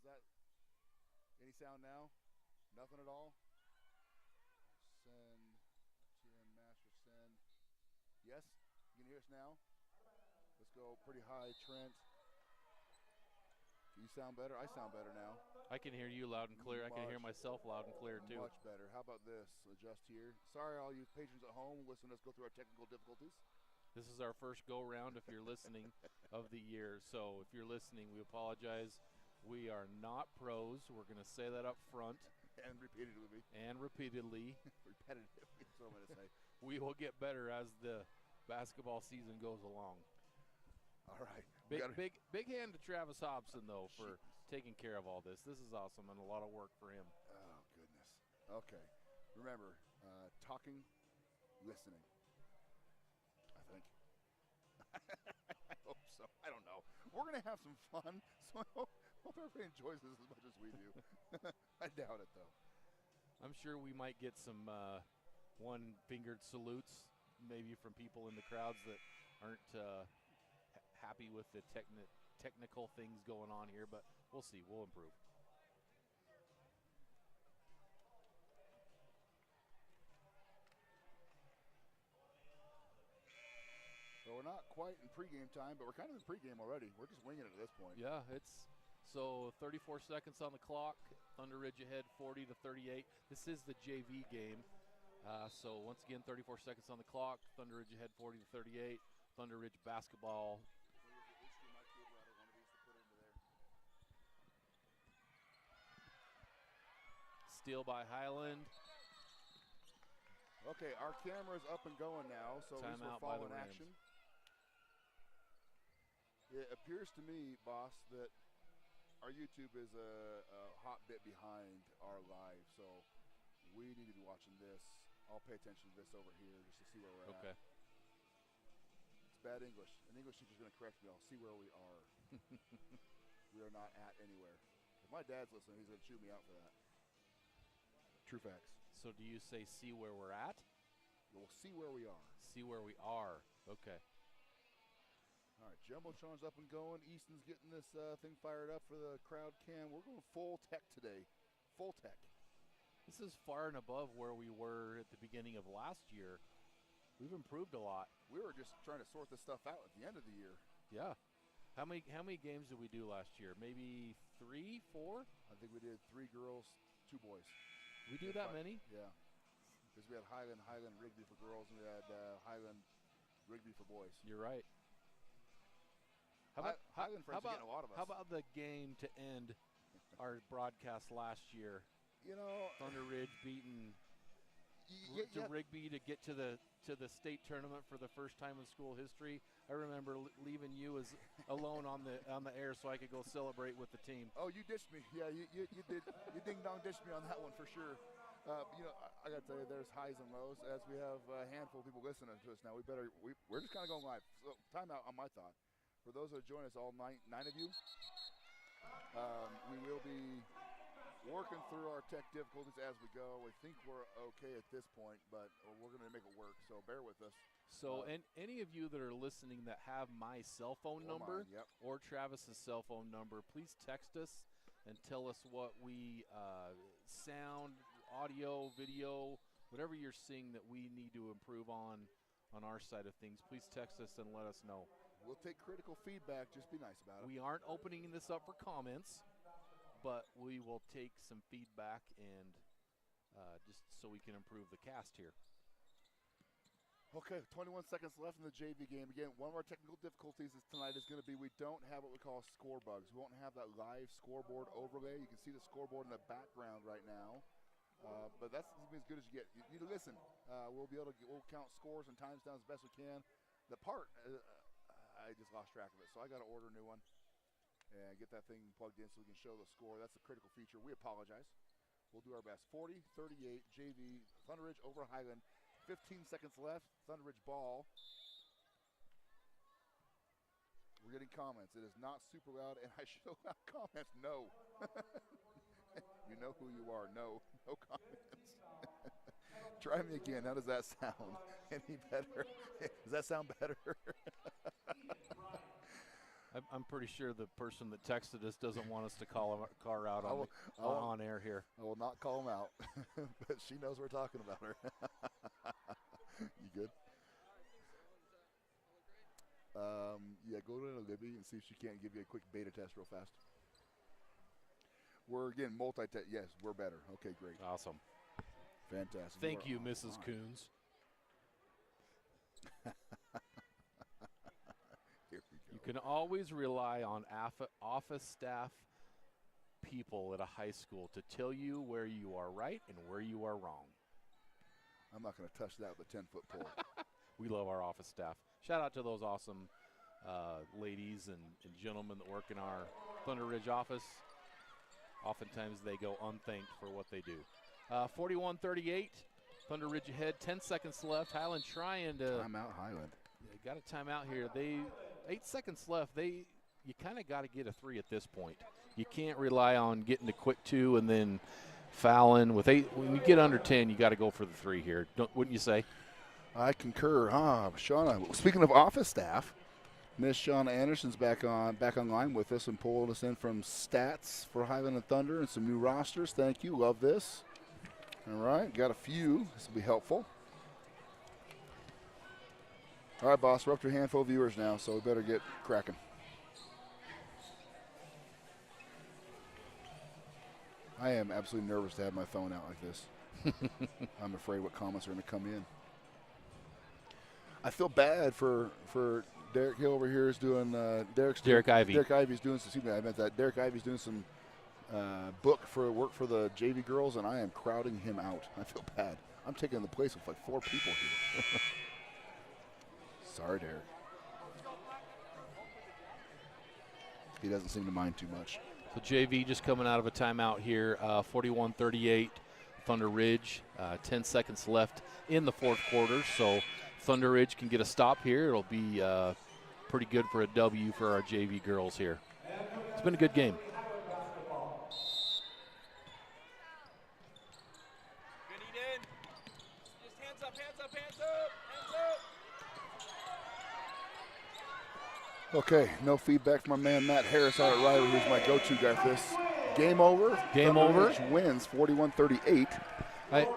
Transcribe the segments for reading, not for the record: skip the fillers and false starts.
that any sound now? Nothing at all? Send. TN master send. Yes? You can hear us now? Let's go pretty high, Trent. Do you sound better? I sound better now. I can hear you loud and clear. I can hear myself loud and clear, too. Much better. How about this? Adjust here. Sorry, all you patrons at home. Listen to us go through our technical difficulties. This is our first go-round, if you're listening, of the year. So if you're listening, we apologize. We are not pros. We're going to say that up front. And repeatedly. Repetitive. That's what I'm going to say. We will get better as the basketball season goes along. All right. Big hand to Travis Hobson, though, for taking care of all this. This is awesome and a lot of work for him. Oh, goodness. Okay. Remember, talking, listening. I think. I hope so. I don't know. We're going to have some fun, so I hope everybody enjoys this as much as we do. I doubt it, though. I'm sure we might get some one-fingered salutes, maybe from people in the crowds that aren't happy with the technical things going on here, but we'll see. We'll improve. So we're not quite in pregame time, but we're kind of in pregame already. We're just winging it at this point. Yeah, so 34 seconds on the clock. Thunder Ridge ahead 40-38. This is the JV game. So once again, 34 seconds on the clock. Thunder Ridge ahead 40-38. Thunder Ridge basketball. Steal by Highland. Okay, our camera's up and going now, so at least we're following action. It appears to me, boss, that our YouTube is a hot bit behind our live, so we need to be watching this. I'll pay attention to this over here just to see where we're at. It's bad English. An English teacher's going to correct me. I'll see where we are. We are not at anywhere. If my dad's listening, he's going to chew me out for that. True facts. So do you say see where we're at? We'll see where we are. See where we are. Okay. All right, Jumbotron's up and going. Easton's getting this thing fired up for the crowd cam. We're going full tech today. Full tech. This is far and above where we were at the beginning of last year. We've improved a lot. We were just trying to sort this stuff out at the end of the year. Yeah. How many games did we do last year? Maybe 3, 4? I think we did 3 girls, 2 boys. We do that many? Yeah. Because we had Highland, Rigby for girls, and we had Highland, Rigby for boys. You're right. Highland friends are getting a lot of us. How about the game to end our broadcast last year? You know, Thunder Ridge beating Rigby to get to the state tournament for the first time in school history. I remember leaving you as alone on the air so I could go celebrate with the team. Oh, you ditched me. Yeah, you did. You ding dong ditched me on that one for sure. I got to tell you, there's highs and lows. As we have a handful of people listening to us now, we're just kind of going live. So time out on my thought. For those that join us, all nine of you, we will be working through our tech difficulties as we go. We think we're okay at this point, but we're going to make it work, so bear with us. So and any of you that are listening that have my cell phone number or Travis's cell phone number, please text us and tell us what we sound, audio, video, whatever you're seeing that we need to improve on our side of things. Please text us and let us know. We'll take critical feedback. Just be nice about it. We aren't opening this up for comments, but we will take some feedback and just so we can improve the cast here. Okay, 21 seconds left in the JV game. Again, one of our technical difficulties tonight is going to be we don't have what we call score bugs. We won't have that live scoreboard overlay. You can see the scoreboard in the background right now. But that's as good as you get. You need to listen. We'll count scores and times down as best we can. The part, I just lost track of it, so I got to order a new one and get that thing plugged in so we can show the score. That's a critical feature. We apologize. We'll do our best. 40-38 JV Thunder Ridge over Highland. 15 seconds left. Thunder Ridge ball. We're getting comments. It is not super loud, and I show out comments. No. You know who you are. No comments. Try me again. How does that sound? Any better? Does that sound better? I'm pretty sure the person that texted us doesn't want us to call her out on air here. I will not call him out, but she knows we're talking about her. You good? Yeah, go to Libby and see if she can't give you a quick beta test real fast. We're, again, multi-test. Yes, we're better. Okay, great. Awesome. Fantastic. Thank you, Mrs. Coons. Here we go. You can always rely on office staff people at a high school to tell you where you are right and where you are wrong. I'm not going to touch that with a 10-foot pole. We love our office staff. Shout out to those awesome ladies and gentlemen that work in our Thunder Ridge office. Oftentimes they go unthanked for what they do. 41-38, Thunder Ridge ahead, 10 seconds left. Highland trying to. Timeout, Highland. Got a timeout here. 8 seconds left. You kind of got to get a 3 at this point. You can't rely on getting a quick 2 and then fouling. With 8, when you get under 10, you got to go for the 3 here. Wouldn't you say? I concur. Shauna. Speaking of office staff, Miss Shauna Anderson's back online with us and pulling us in from stats for Highland and Thunder and some new rosters. Thank you. Love this. All right, got a few. This will be helpful. All right, boss, we're up to a handful of viewers now, so we better get cracking. I am absolutely nervous to have my phone out like this. I'm afraid what comments are going to come in. I feel bad for Derek Hill over here is doing Derek Ivey. Derek Ivey's doing some. Excuse me, I meant that. Derek Ivey's doing some work for the JV girls, and I am crowding him out. I feel bad. I'm taking the place of like 4 people here. Sorry, Derek. He doesn't seem to mind too much. So JV just coming out of a timeout here, 41-38, Thunder Ridge. 10 seconds left in the fourth quarter, so Thunder Ridge can get a stop here. It'll be pretty good for a W for our JV girls here. It's been a good game. Okay, no feedback from my man Matt Harris out at Riley, who's my go-to guy for this. Game over. Game over. Ridge wins 41-38.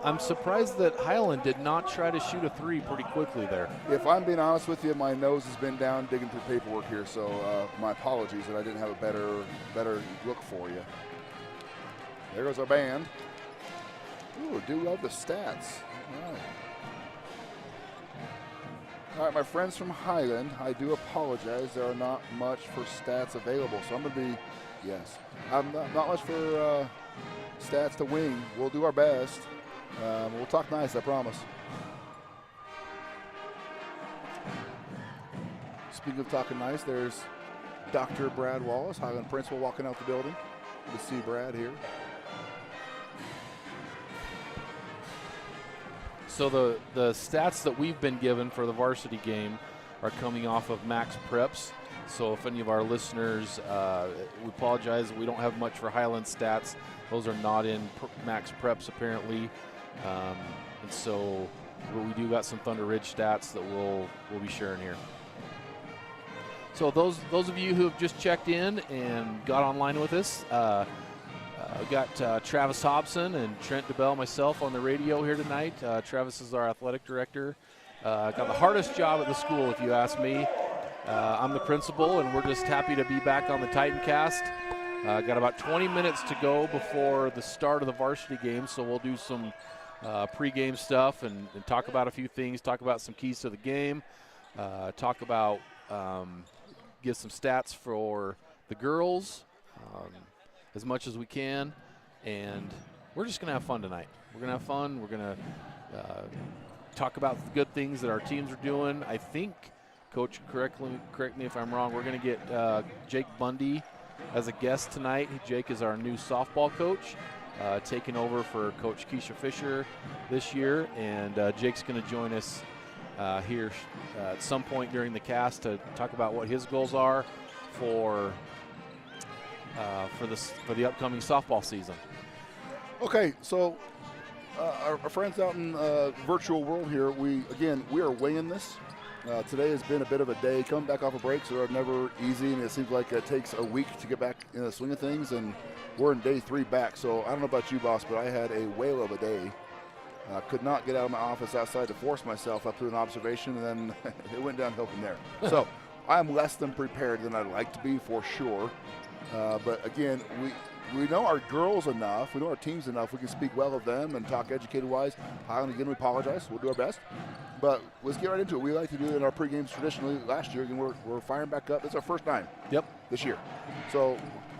I'm surprised that Highland did not try to shoot a 3 pretty quickly there. If I'm being honest with you, my nose has been down digging through paperwork here, so my apologies that I didn't have a better look for you. There goes our band. Ooh, do love the stats. All right. All right, my friends from Highland, I do apologize. There are not much for stats available, so I'm going to be, yes. I'm not much for stats to wing. We'll do our best. We'll talk nice, I promise. Speaking of talking nice, there's Dr. Brad Wallace, Highland principal, walking out the building. Good to see Brad here. So the stats that we've been given for the varsity game are coming off of Max Preps. So if any of our listeners, we apologize, we don't have much for Highland stats. Those are not in Max Preps apparently. And so but we do got some Thunder Ridge stats that we'll be sharing here. So those of you who have just checked in and got online with us, we got Travis Hobson and Trent DeBell, myself on the radio here tonight. Travis is our athletic director. Got the hardest job at the school, if you ask me. I'm the principal, and we're just happy to be back on the Titancast. Got about 20 minutes to go before the start of the varsity game, so we'll do some pregame stuff and talk about a few things, talk about some keys to the game, talk about, give some stats for the girls, as much as we can, and we're just going to have fun tonight. We're going to have fun. We're going to talk about the good things that our teams are doing. I think, Coach, correct me if I'm wrong, we're going to get Jake Bundy as a guest tonight. Jake is our new softball coach, taking over for Coach Keisha Fisher this year, and Jake's going to join us here at some point during the cast to talk about what his goals are for the upcoming softball season. Okay, so our friends out in virtual world here, we are weighing this. Today has been a bit of a day. Coming back off of breaks are never easy, and it seems like it takes a week to get back in the swing of things, and we're in day 3 back. So I don't know about you, boss, but I had a whale of a day. Could not get out of my office outside to force myself up to an observation, and then it went downhill from there. So I'm less than prepared than I'd like to be, for sure. But again, we know our girls enough, we know our teams enough, we can speak well of them and talk educated-wise. Highland, again, we apologize. We'll do our best. But let's get right into it. We like to do it in our pre-games traditionally. Last year, again, we're firing back up. It's our first time this year. So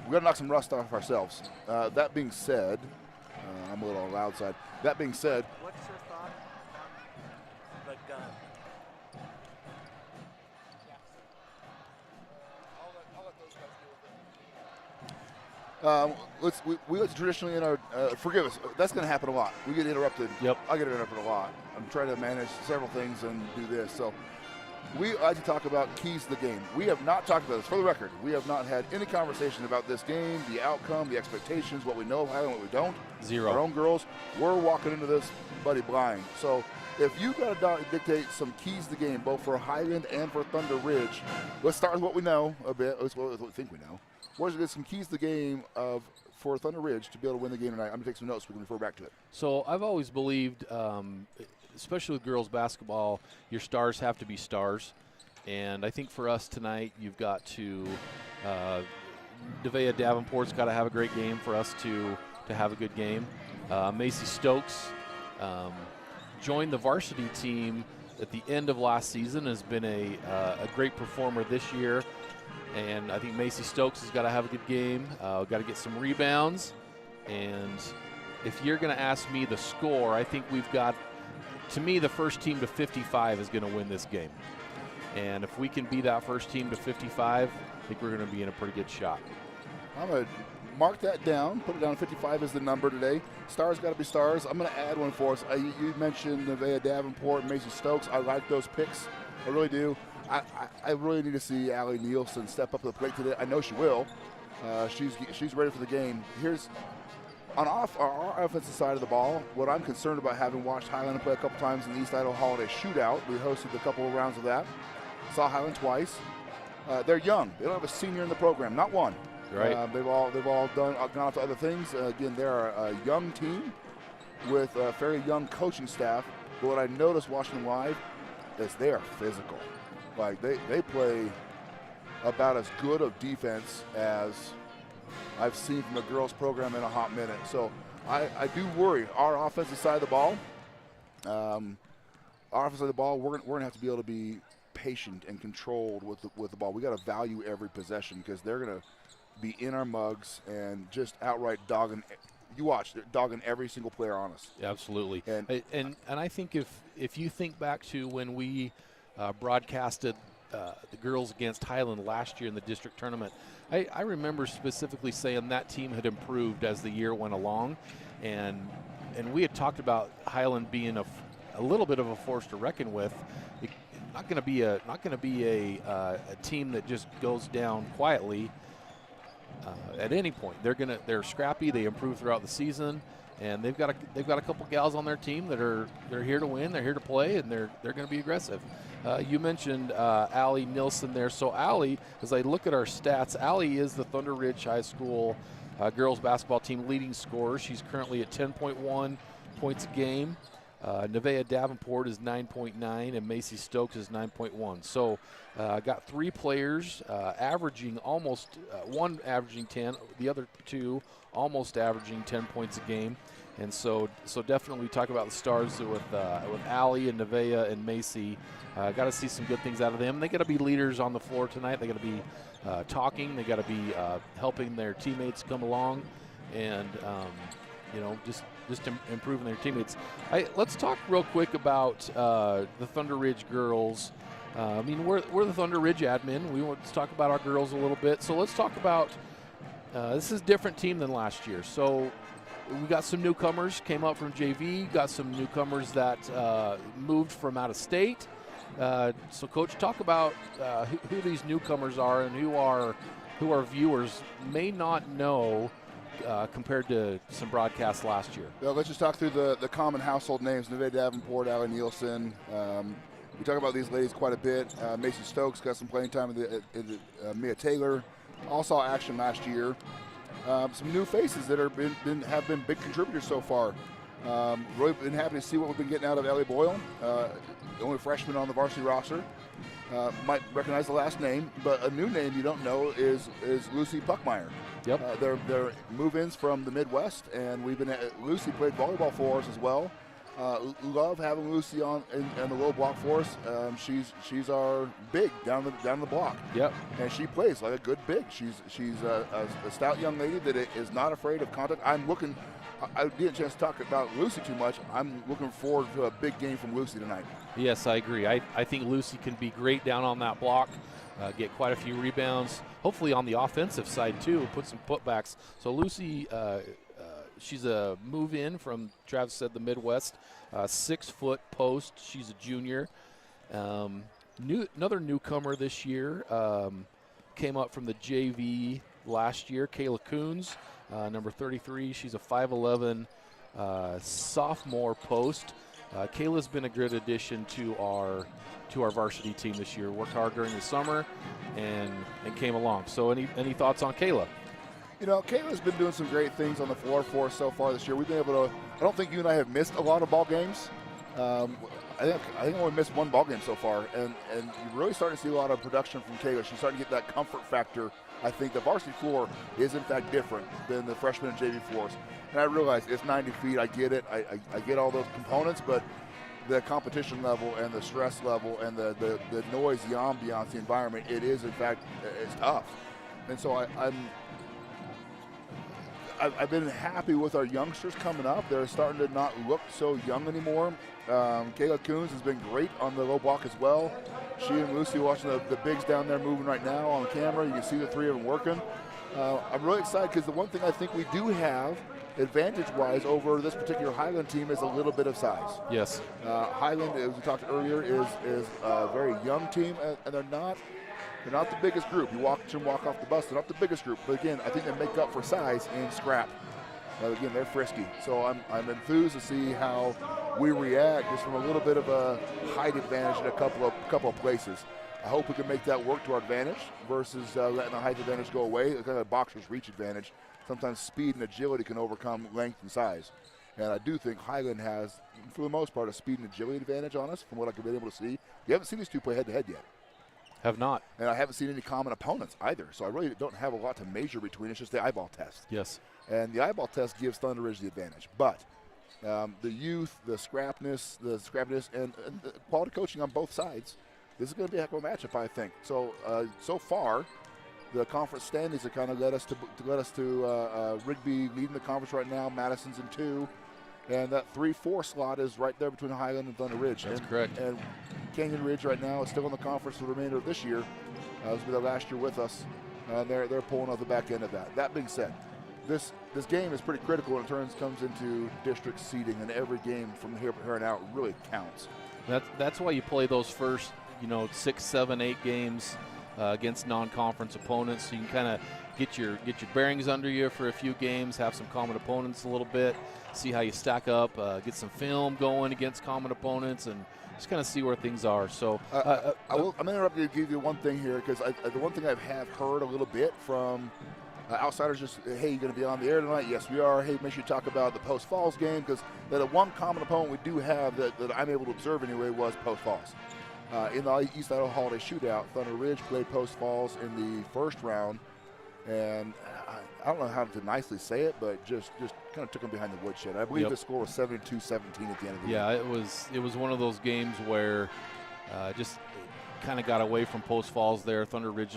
we got to knock some rust off ourselves. That being said, I'm a little on the loud side. That being said, what's your thought on the gun? I'll let those guys deal with it. We like to traditionally in our forgive us. That's going to happen a lot. We get interrupted. Yep. I get interrupted a lot. I'm trying to manage several things and do this. So we like to talk about keys to the game. We have not talked about this. For the record, we have not had any conversation about this game, the outcome, the expectations, what we know of Highland, what we don't. Zero. Our own girls. We're walking into this, buddy, blind. So if you've got to dictate some keys to the game, both for Highland and for Thunder Ridge, let's start with what we know a bit. Let's what we think we know. What are some keys to the game for Thunder Ridge to be able to win the game tonight? I'm going to take some notes so we can refer back to it. So I've always believed, especially with girls basketball, your stars have to be stars. And I think for us tonight, you've got to Nevaeh Davenport's got to have a great game for us to have a good game. Macy Stokes joined the varsity team at the end of last season, has been a great performer this year. And I think Macy Stokes has got to have a good game. Got to get some rebounds. And if you're going to ask me the score, I think we've got, to me, the first team to 55 is going to win this game. And if we can be that first team to 55, I think we're going to be in a pretty good shot. I'm going to mark that down, put it down. 55 is the number today. Stars got to be stars. I'm going to add one for us. You mentioned Nevaeh Davenport and Macy Stokes. I like those picks. I really do. I really need to see Allie Nielsen step up to the plate today. I know she will. She's ready for the game. Here's on our offensive side of the ball. What I'm concerned about, having watched Highland play a couple times in the East Idaho Holiday Shootout, we hosted a couple of rounds of that. Saw Highland twice. They're young. They don't have a senior in the program, not one. Right. They've all gone off to other things. Again, they're a young team with a fairly young coaching staff. But what I noticed watching them live is they are physical. Like they play about as good of defense as I've seen from the girls program in a hot minute. So I do worry. Our offensive side of the ball, we're gonna have to be able to be patient and controlled with the ball. We got to value every possession because they're gonna be in our mugs and just outright dogging. You watch, they're dogging every single player on us. Absolutely. And I think if you think back to when we broadcasted the girls against Highland last year in the district tournament, I remember specifically saying that team had improved as the year went along, and we had talked about Highland being a little bit of a force to reckon with. Not going to be a team that just goes down quietly at any point. They're scrappy. They improve throughout the season, and they've got a couple gals on their team they're here to win. They're here to play, and they're going to be aggressive. You mentioned Allie Nielsen there. So Allie, as I look at our stats, Allie is the Thunder Ridge High School girls basketball team leading scorer. She's currently at 10.1 points a game. Nevaeh Davenport is 9.9, and Macy Stokes is 9.1. So got 3 players averaging almost, one averaging 10, the other 2 almost averaging 10 points a game. And so definitely talk about the stars with Allie and Nevaeh and Macy. Got to see some good things out of them. They got to be leaders on the floor tonight. They got to be talking. They got to be helping their teammates come along, and just improving their teammates. Let's talk real quick about the Thunder Ridge girls. We're the Thunder Ridge admin. We want to talk about our girls a little bit. So let's talk about this is a different team than last year. So we got some newcomers came up from JV. Got some newcomers that moved from out of state. So, Coach, talk about who these newcomers are and who our viewers may not know compared to some broadcasts last year. Well, let's just talk through the common household names: Nevaeh Davenport, Allie Nielsen. We talk about these ladies quite a bit. Macy Stokes got some playing time in the Mia Taylor. All saw action last year. Some new faces that have been big contributors so far. Really been happy to see what we've been getting out of Ellie Boyle, the only freshman on the varsity roster. Might recognize the last name, but a new name you don't know is Lucy Puckmeyer. Yep. They're move-ins from the Midwest, and Lucy played volleyball for us as well. Love having Lucy on in the low block for us. She's our big down the block. Yep. And she plays like a good big. She's a stout young lady that is not afraid of contact. I didn't get a chance to talk about Lucy too much. I'm looking forward to a big game from Lucy tonight. Yes, I agree. I think Lucy can be great down on that block, get quite a few rebounds, hopefully on the offensive side too, put some putbacks. So Lucy, she's a move-in from, Travis said, the Midwest, 6-foot post. She's a junior. Another newcomer this year, came up from the JV last year, Kayla Coons. Number 33, she's a 5'11", sophomore post. Kayla's been a good addition to our varsity team this year. Worked hard during the summer and came along. So any thoughts on Kayla? You know, Kayla's been doing some great things on the floor for us so far this year. We've been able to, I don't think you and I have missed a lot of ball games. I think I only missed one ball game so far, and you're really starting to see a lot of production from Kayla. She's starting to get that comfort factor. I think the varsity floor is in fact different than the freshman and JV floors. And I realize it's 90 feet, I get it, I get all those components, but the competition level and the stress level and the noise, the ambiance, the environment, it is in fact, it's tough. And so I've been happy with our youngsters coming up. They're starting to not look so young anymore. Kayla Coons has been great on the low block as well. She and Lucy watching the bigs down there moving right now on camera. You can see the three of them working. I'm really excited because the one thing I think we do have advantage-wise over this particular Highland team is a little bit of size. Yes. Highland, as we talked earlier, is a very young team, and they're not the biggest group. You watch them walk off the bus, they're not the biggest group. But again, I think they make up for size in scrap. Again, they're frisky. So I'm enthused to see how we react just from a little bit of a height advantage in a couple of places. I hope we can make that work to our advantage versus letting the height advantage go away. It's kind of a boxer's reach advantage. Sometimes speed and agility can overcome length and size. And I do think Highland has, for the most part, a speed and agility advantage on us from what I've been able to see. You haven't seen these two play head-to-head yet. Have not. And I haven't seen any common opponents either. So I really don't have a lot to measure between. It's just the eyeball test. Yes. And the eyeball test gives Thunder Ridge the advantage. But the youth, the scrappiness, and the quality coaching on both sides, this is going to be a heck of a matchup, I think. So so far, the conference standings have kind of led us to Rigby leading the conference right now. Madison's in 2. And that 3-4 slot is right there between Highland and Thunder Ridge. That's correct. And Canyon Ridge right now is still in the conference for the remainder of this year. This will be their last year with us. They're pulling out the back end of that. That being said, this game is pretty critical when it comes into district seeding, and every game from here on out really counts. That's why you play those first 6, 7, 8 games against non-conference opponents, so you can kind of get your bearings under you for a few games, have some common opponents a little bit, see how you stack up, get some film going against common opponents, and just kind of see where things are. So I'm going to interrupt you to give you one thing here, because the one thing I have heard a little bit from outsiders, just, hey, you're going to be on the air tonight? Yes, we are. Hey, make sure you talk about the Post Falls game, because the one common opponent we do have that I'm able to observe anyway was Post Falls. In the East Idaho Holiday Shootout, Thunder Ridge played Post Falls in the first round, and I don't know how to nicely say it, but just kind of took them behind the woodshed. I believe the score was 72-17 at the end of the game. Yeah, it was one of those games where just kind of got away from Post Falls there. Thunder Ridge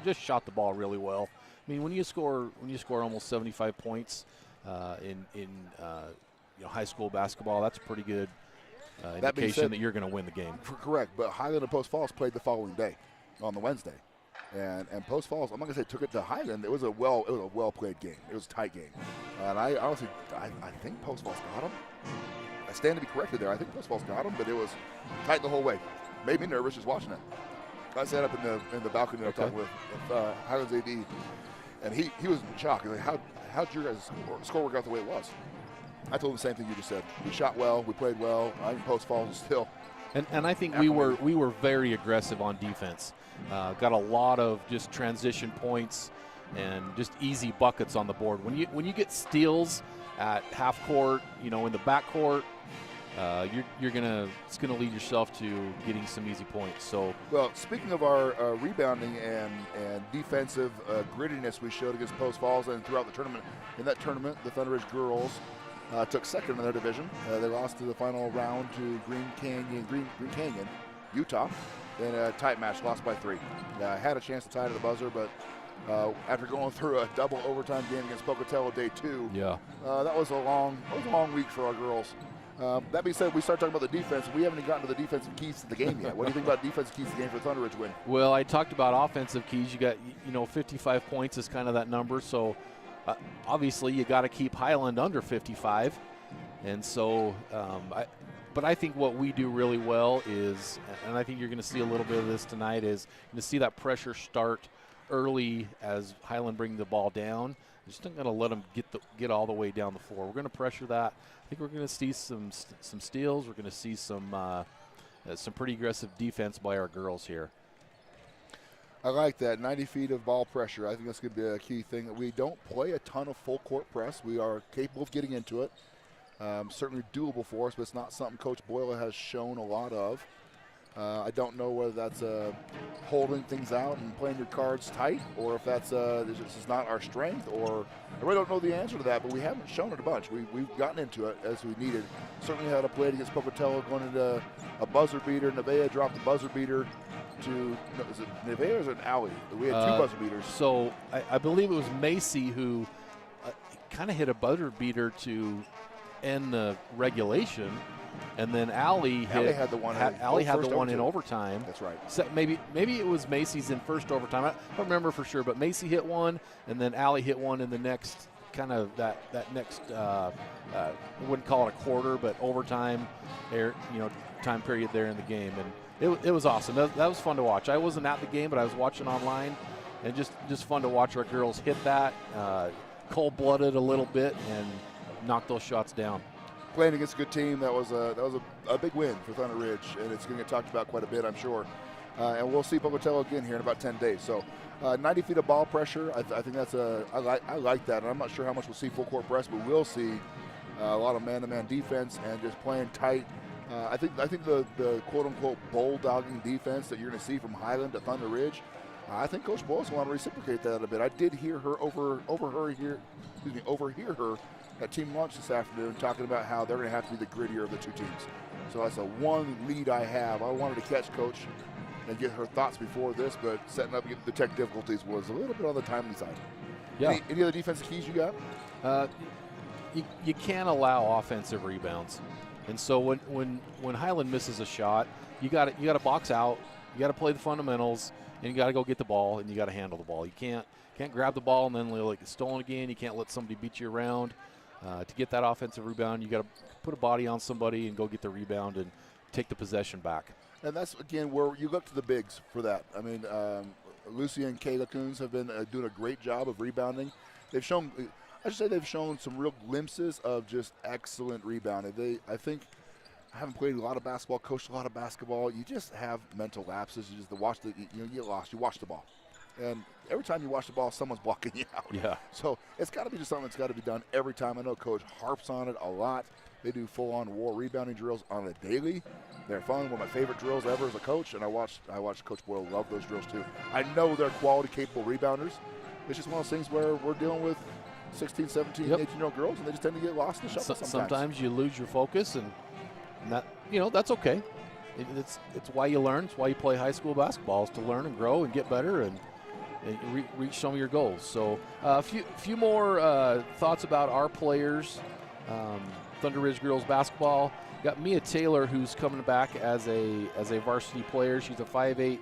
just shot the ball really well. I mean, when you score almost 75 points in high school basketball, that's a pretty good indication that you're going to win the game. Correct, but Highland and Post Falls played the following day on the Wednesday. And Post Falls, I'm not going to say took it to Highland. It was a well played game. It was a tight game. And I honestly think Post Falls got them. I stand to be corrected there. I think Post Falls got them, but it was tight the whole way. Made me nervous just watching it. I sat up in the balcony talking with Highland's AD, and he was in shock. He's like, how'd your guys' score work out the way it was? I told him the same thing you just said. We shot well. We played well. I think Post Falls is still And I think we were very aggressive on defense. Got a lot of just transition points and just easy buckets on the board. When you get steals at half court, in the back court, it's gonna lead yourself to getting some easy points. So, well, speaking of our rebounding and defensive grittiness we showed against Post Falls and throughout the tournament, in that tournament, the Thunder Ridge girls took second in their division. They lost to the final round to Green Canyon, Utah, in a tight match, lost by 3. Had a chance to tie to the buzzer, but after going through a double overtime game against Pocatello day 2, that was a long week for our girls. That being said, we start talking about the defense. We haven't even gotten to the defensive keys to the game yet. What do you think about defensive keys to the game for Thunder Ridge win? Well, I talked about offensive keys. You got 55 points is kind of that number. So obviously you got to keep Highland under 55, and so but I think what we do really well is, and I think you're going to see a little bit of this tonight, is to see that pressure start early as Highland bring the ball down. Just not going to let them get all the way down the floor. We're going to pressure that. I think we're going to see some steals. We're going to see some pretty aggressive defense by our girls here. I like that. 90 feet of ball pressure. I think that's going to be a key thing. We don't play a ton of full court press. We are capable of getting into it. Certainly doable for us, but it's not something Coach Boyle has shown a lot of. I don't know whether that's holding things out and playing your cards tight, or if that's this is not our strength, or I really don't know the answer to that, but we haven't shown it a bunch. We've gotten into it as we needed. Certainly had a play against Pocatello going into a buzzer beater. Nevaeh dropped the buzzer beater to, is it Nevaeh or is it Allie? We had 2 buzzer beaters. So I believe it was Macy who kind of hit a buzzer beater to end the regulation. And then Allie had the one in overtime. That's right. So maybe it was Macy's in first overtime. I don't remember for sure, but Macy hit one, and then Allie hit one in the next kind of that next. I wouldn't call it a quarter, but overtime, time period there in the game, and it was awesome. That was fun to watch. I wasn't at the game, but I was watching online, and just fun to watch our girls hit that, cold-blooded a little bit, and knock those shots down. Playing against a good team, that was a big win for Thunder Ridge, and it's going to get talked about quite a bit, I'm sure. And we'll see Pocatello again here in about 10 days. So 90 feet of ball pressure, I think that's I like that. And I'm not sure how much we'll see full court press, but we'll see a lot of man-to-man defense and just playing tight. I think the quote-unquote bulldogging defense that you're going to see from Highland to Thunder Ridge, I think Coach Boyles will want to reciprocate that a bit. I did hear her overhear her at team lunch this afternoon talking about how they're going to have to be the grittier of the 2 teams. So that's a one lead I have. I wanted to catch Coach and get her thoughts before this, but setting up the tech difficulties was a little bit on the timely side. Yeah. Any other defensive keys you got? You can't allow offensive rebounds, and so when Highland misses a shot, you got to box out. You got to play the fundamentals, and you got to go get the ball, and you got to handle the ball. You can't grab the ball and then let it get stolen again. You can't let somebody beat you around. To get that offensive rebound, you got to put a body on somebody and go get the rebound and take the possession back. And that's, again, where you look to the bigs for that. I mean, Lucy and Kayla Coons have been doing a great job of rebounding. They've shown some real glimpses of just excellent rebounding. I think, I haven't played a lot of basketball, coached a lot of basketball. You just have mental lapses. You get lost. You watch the ball. And every time you watch the ball, someone's blocking you out. Yeah. So it's got to be just something that's got to be done every time. I know Coach harps on it a lot. They do full-on war rebounding drills on a daily. They're fun. One of my favorite drills ever as a coach, and I watched Coach Boyle love those drills too. I know they're quality, capable rebounders. It's just one of those things where we're dealing with 16, 17, 18-year-old girls, and they just tend to get lost in the shuffle sometimes. Sometimes you lose your focus, and that, that's okay. It's why you learn. It's why you play high school basketball, is to learn and grow and get better and reach some of your goals. So a few more thoughts about our players. Thunder Ridge girls basketball. Got Mia Taylor, who's coming back as a varsity player. She's a 5'8"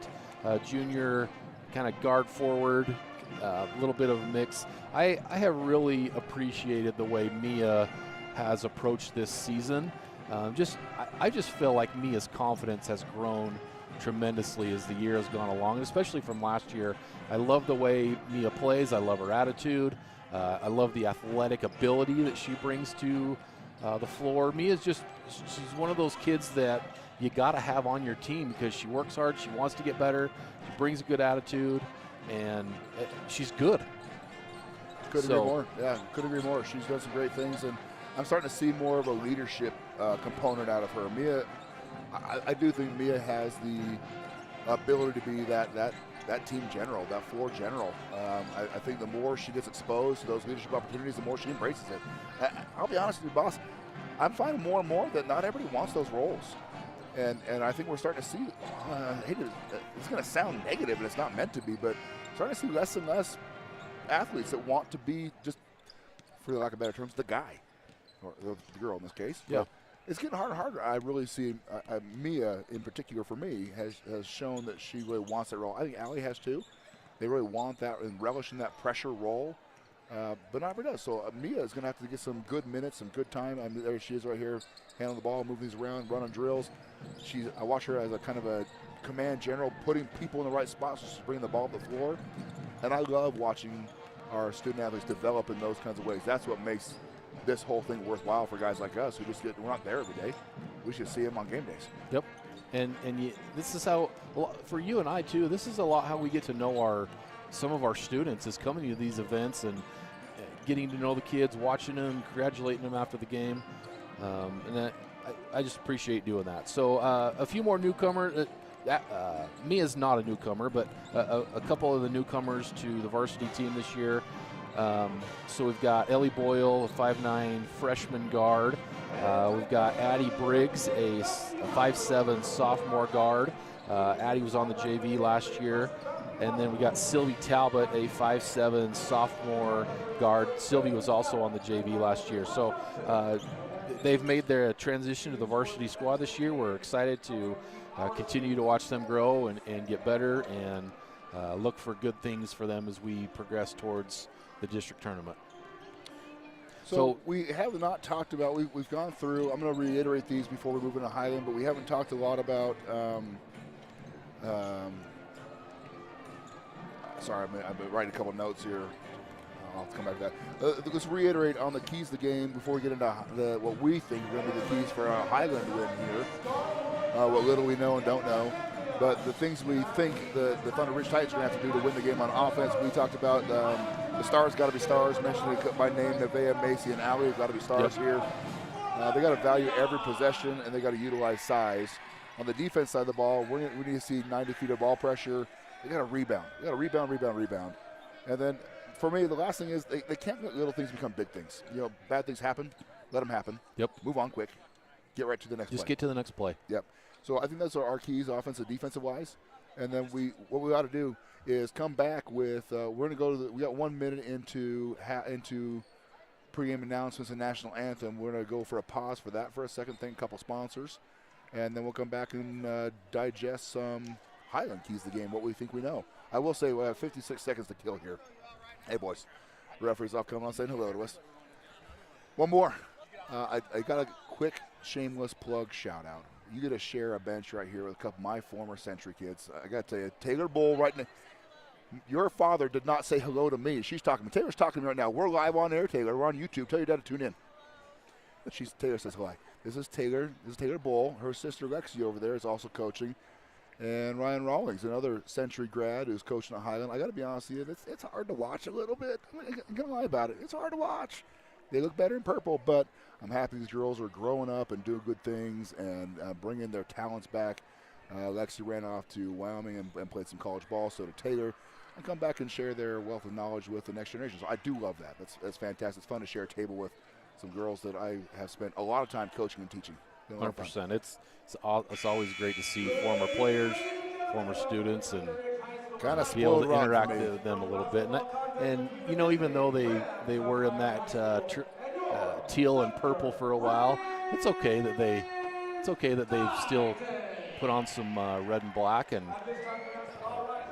junior, kind of guard forward, a little bit of a mix. I have really appreciated the way Mia has approached this season. I just feel like Mia's confidence has grown tremendously as the year has gone along, especially from last year. I love the way Mia plays. I love her attitude. I love the athletic ability that she brings to the floor. Mia's she's one of those kids that you got to have on your team because she works hard, she wants to get better, she brings a good attitude, and she's good. Couldn't agree more. Yeah, couldn't agree more. She's done some great things, and I'm starting to see more of a leadership component out of her. Mia, I do think Mia has the ability to be that team general, that floor general. I think the more she gets exposed to those leadership opportunities, the more she embraces it. I'll be honest with you, boss. I'm finding more and more that not everybody wants those roles. And I think we're starting to see, it's going to sound negative, and it's not meant to be, but starting to see less and less athletes that want to be, just for lack of better terms, the guy, or the girl in this case. Yeah. But it's getting harder and harder. I really see Mia, in particular for me, has shown that she really wants that role. I think Allie has too. They really want that and relish in that pressure role. But not everybody does. So Mia is going to have to get some good minutes, some good time. I mean, there she is right here, handling the ball, moving these around, running drills. I watch her as a kind of a command general, putting people in the right spots, just bringing the ball to the floor. And I love watching our student athletes develop in those kinds of ways. That's what makes this whole thing worthwhile for guys like us who we're not there every day. We should see them on game days. Yep. And this is how, for you and I too, this is a lot how we get to know some of our students is coming to these events and getting to know the kids, watching them, congratulating them after the game. And I just appreciate doing that. So a few more newcomers. Mia's not a newcomer, but a couple of the newcomers to the varsity team this year. So we've got Ellie Boyle, a 5'9" freshman guard. We've got Addie Briggs, a 5'7" sophomore guard. Addie was on the JV last year. And then we got Sylvie Talbot, a 5'7" sophomore guard. Sylvie was also on the JV last year. So they've made their transition to the varsity squad this year. We're excited to continue to watch them grow and get better and look for good things for them as we progress towards the district tournament. So we have not talked about, we've gone through, I'm going to reiterate these before we move into Highland, but we haven't talked a lot about, sorry, I've been writing a couple notes here. I'll come back to that. Let's reiterate on the keys to the game before we get into what we think are going to be the keys for a Highland win here. What little we know and don't know. But the things we think the Thunder Ridge Titans are going to have to do to win the game on offense. We talked about the stars got to be stars, mentioned it by name. Nevaeh, Macy, and Allie have got to be stars here. They got to value every possession, and they got to utilize size. On the defense side of the ball, we need to see 90 feet of ball pressure. They got to rebound. They got to rebound. And then for me, the last thing is they can't let little things become big things. You know, bad things happen. Let them happen. Yep. Move on quick. Get right to the next play. Just get to the next play. Yep. So I think those are our keys, offensive, defensive-wise. And then what we ought to do is come back with we're going to go to we got 1 minute into pregame announcements and national anthem. We're going to go for a pause for that for a second, thank a couple sponsors, and then we'll come back and digest some Highland keys to the game, what we think we know. I will say we have 56 seconds to kill here. Hey, boys. The referee's off coming on saying hello to us. One more. I got a quick shameless plug shout-out. You get to share a bench right here with a couple of my former Century kids. I got to tell you, Taylor Bull right now. Your father did not say hello to me. She's talking. Taylor's talking to me right now. We're live on air, Taylor. We're on YouTube. Tell your dad to tune in. Taylor says hi. This is Taylor. This is Taylor Bull. Her sister Lexi over there is also coaching. And Ryan Rawlings, another Century grad who's coaching at Highland. I got to be honest with you, it's hard to watch a little bit. I'm going to lie about it. It's hard to watch. They look better in purple, but I'm happy these girls are growing up and doing good things and bringing their talents back. Lexi ran off to Wyoming and played some college ball, so did Taylor, and come back and share their wealth of knowledge with the next generation. So I do love that. That's fantastic. It's fun to share a table with some girls that I have spent a lot of time coaching and teaching. 100%. It's always great to see former players, former students, and kind of be able to interact with them a little bit. And you know, even though they were in that teal and purple for a while, it's okay that they've still put on some red and black and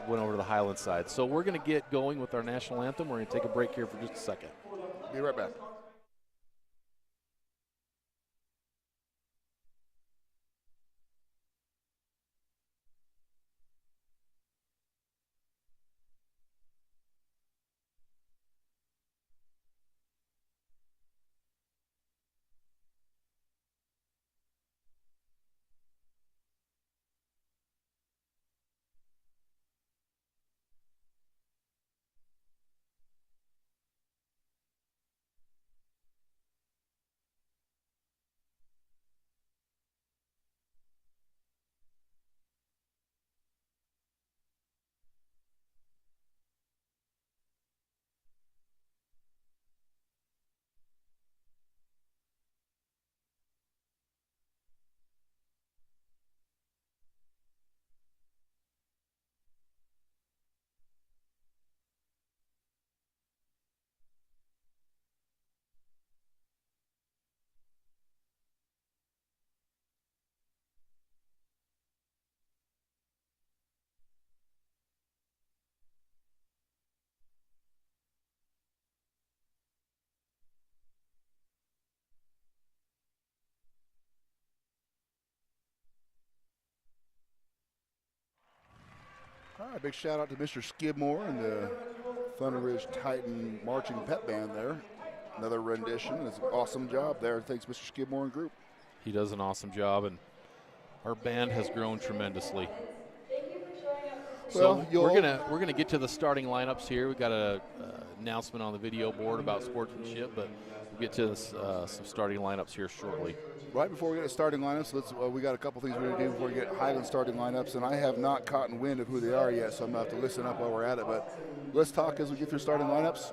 went over to the Highland side. So we're going to get going with our national anthem. We're going to take a break here for just a second. Be right back. All right, big shout out to Mr. Skidmore and the Thunder Ridge Titan Marching Pep Band there. Another rendition. It's an awesome job there. Thanks, Mr. Skidmore and group. He does an awesome job, and our band has grown tremendously. Well, so we're gonna get to the starting lineups here. We got a announcement on the video board about sportsmanship, but we'll get to this, some starting lineups here shortly. Right before we get to starting lineups, we got a couple things we're going to do before we get Highland starting lineups, and I have not caught wind of who they are yet, so I'm going to have to listen up while we're at it. But let's talk as we get through starting lineups.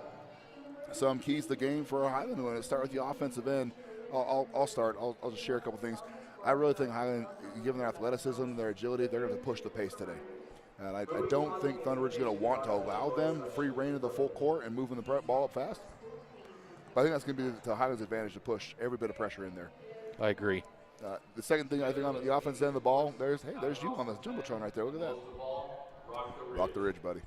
Some keys to the game for Highland. When it start with the offensive end, I'll start. I'll just share a couple things. I really think Highland, given their athleticism, their agility, they're going to push the pace today. And I don't think Thunder Ridge is going to want to allow them free reign of the full court and moving the ball up fast. But I think that's going to be to Highland's advantage to push every bit of pressure in there. I agree. The second thing I think on the offensive end of the ball, there's you on the jumbotron right there. Look at that. Rock the ridge, buddy.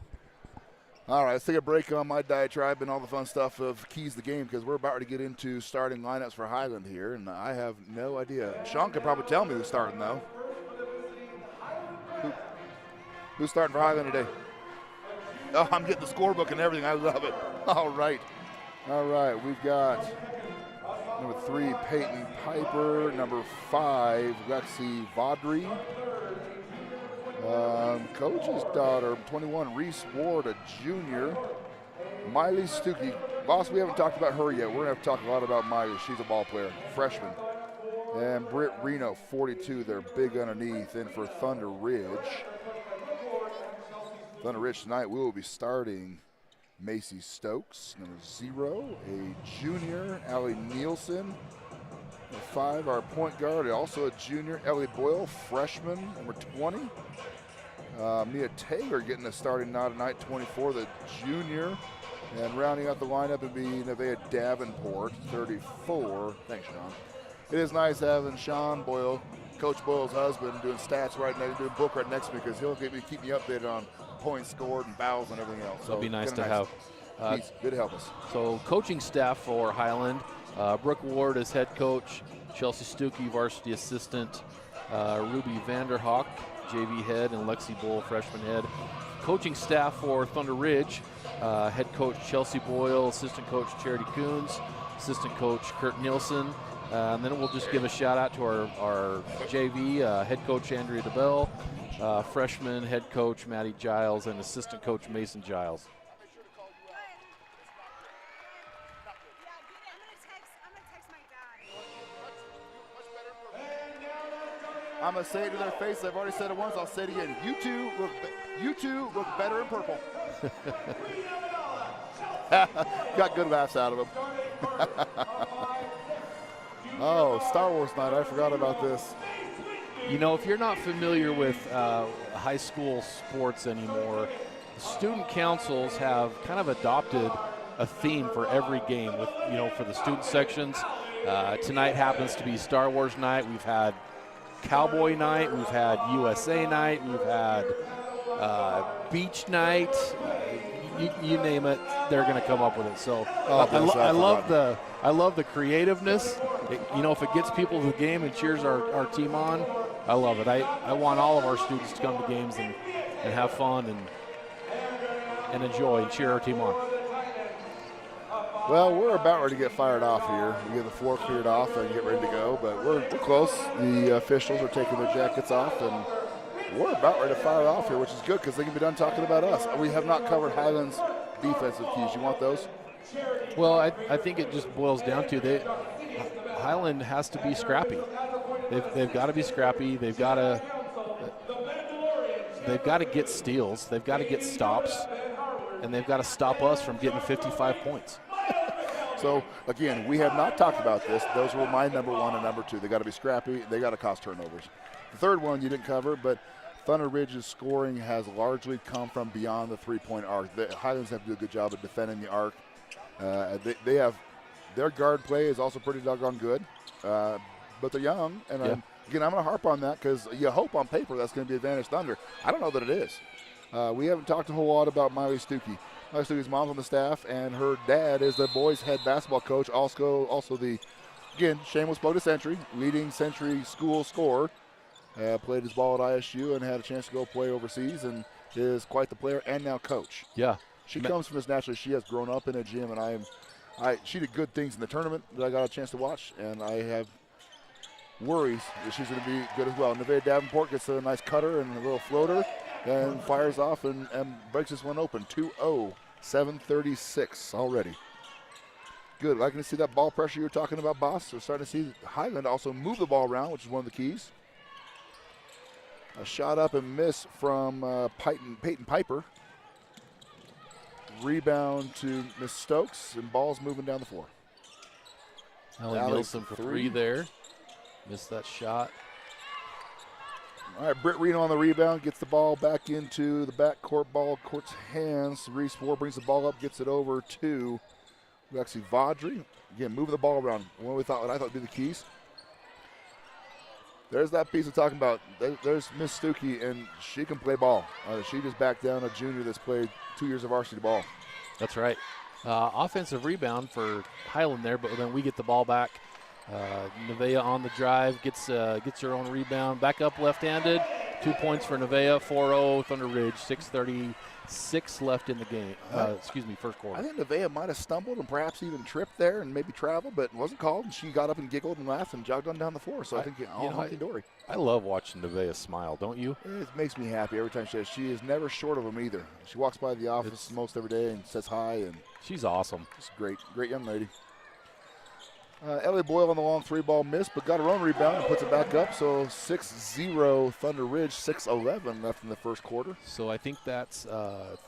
All right, let's take a break on my diatribe and all the fun stuff of keys to the game because we're about to get into starting lineups for Highland here, and I have no idea. Sean could probably tell me who's starting, though. Who's starting for Highland today? Oh, I'm getting the scorebook and everything. I love it. All right, we've got number 3, Peyton Piper. Number 5, Lexi Vaudry. Coach's daughter, 21, Reese Ward, a junior. Miley Stuckey. Boss, we haven't talked about her yet. We're going to have to talk a lot about Miley. She's a ball player, freshman. And Britt Reno, 42, they're big underneath. And for Thunder Ridge tonight, we will be starting Macy Stokes, number 0, a junior, Allie Nielsen. Number 5, our point guard, also a junior, Ellie Boyle, freshman, number 20. Mia Taylor getting a starting nod tonight, 24, the junior. And rounding out the lineup would be Nevaeh Davenport, 34. Thanks, Sean. It is nice having Sean Boyle, Coach Boyle's husband, doing stats right now, doing book right next to me because he'll keep me updated on points scored and fouls and everything else. So it'll be nice to have. He's good to help us. So coaching staff for Highland, Brooke Ward is head coach, Chelsea Stuckey, varsity assistant, Ruby Vanderhoek, JV head, and Lexi Bull, freshman head. Coaching staff for Thunder Ridge, head coach Chelsea Boyle, assistant coach Charity Coons, assistant coach Kurt Nielsen. And then we'll just give a shout out to our JV, head coach Andrea DeBell, freshman head coach Maddie Giles, and assistant coach Mason Giles. I'm going to say it to their face. I've already said it once. I'll say it again. You two look better in purple. Got good laughs out of them. Oh, Star Wars night. I forgot about this. You know, if you're not familiar with high school sports anymore, student councils have kind of adopted a theme for every game with, for the student sections. Tonight happens to be Star Wars night. We've had Cowboy night, we've had USA night, we've had beach night, you name it, they're going to come up with it. So I love the creativeness. If it gets people to the game and cheers our team on, I love it. I want all of our students to come to games and have fun and enjoy and cheer our team on. Well, we're about ready to get fired off here. We get the floor cleared off and get ready to go, but we're close. The officials are taking their jackets off, and we're about ready to fire off here, which is good because they can be done talking about us. We have not covered Highland's defensive keys. You want those? Well, I think it just boils down to Highland has to be scrappy. They've got to be scrappy. They've got to get steals. They've got to get stops, and they've got to stop us from getting 55 points. So, again, we have not talked about this. Those were my number 1 and number 2. They got to be scrappy. They got to cause turnovers. The third one you didn't cover, but Thunder Ridge's scoring has largely come from beyond the three-point arc. The Highlands have to do a good job of defending the arc. They have their guard play is also pretty doggone good, but they're young. And yeah. Again, I'm going to harp on that because you hope on paper that's going to be advantage Thunder. I don't know that it is. We haven't talked a whole lot about Miley Stuckey. Miley Stuckey's mom's on the staff, and her dad is the boys' head basketball coach, also the, again, shameless plug to Century, leading Century school scorer. Played his ball at ISU and had a chance to go play overseas, and is quite the player and now coach. Yeah. She comes from this naturally. She has grown up in a gym, and she did good things in the tournament that I got a chance to watch, and I have worries that she's going to be good as well. Nevaeh Davenport gets a nice cutter and a little floater, and fires off and breaks this one open. 2-0, 7:36 already. Good. Liking to see that ball pressure you were talking about, boss. We're starting to see Highland also move the ball around, which is one of the keys. A shot up and miss from Peyton Piper. Rebound to Miss Stokes, and ball's moving down the floor. Allie Nielsen for 3 there. Missed that shot. All right, Britt Reno on the rebound, gets the ball back into the backcourt, ball court's hands. Reese Ward brings the ball up, gets it over to Lexi Vaudry. Again, moving the ball around. What I thought would be the keys. There's that piece of talking about. There's Miss Stuckey, and she can play ball. She just backed down a junior that's played 2 years of varsity ball. That's right. Offensive rebound for Highland there, but then we get the ball back. Nevaeh on the drive, gets her own rebound. Back up left-handed. 2 points for Nevaeh, 4-0 Thunder Ridge, 6:36 left in the game. First quarter. I think Nevaeh might have stumbled and perhaps even tripped there and maybe traveled, but wasn't called. And she got up and giggled and laughed and jogged on down the floor. So I think all hunky-dory. I love watching Nevaeh smile, don't you? It makes me happy every time she does. She is never short of them either. She walks by the office most every day and says hi. And she's awesome. She's great young lady. Ellie Boyle on the long 3-ball miss, but got her own rebound and puts it back up. So 6-0 Thunder Ridge, 6:11 left in the first quarter. So I think that's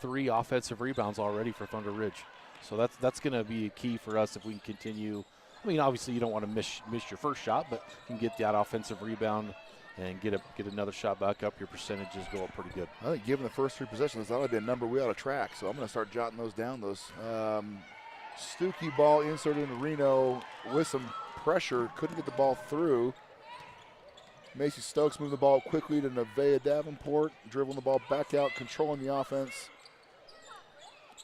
3 offensive rebounds already for Thunder Ridge. So that's going to be a key for us if we can continue. I mean, obviously you don't want to miss your first shot, but you can get that offensive rebound and get another shot back up. Your percentages go up pretty good. I think given the first 3 possessions, that would be a number we ought to track. So I'm going to start jotting those down. Stuckey ball inserted into Reno with some pressure. Couldn't get the ball through. Macy Stokes moved the ball quickly to Nevaeh Davenport. Dribbling the ball back out, controlling the offense.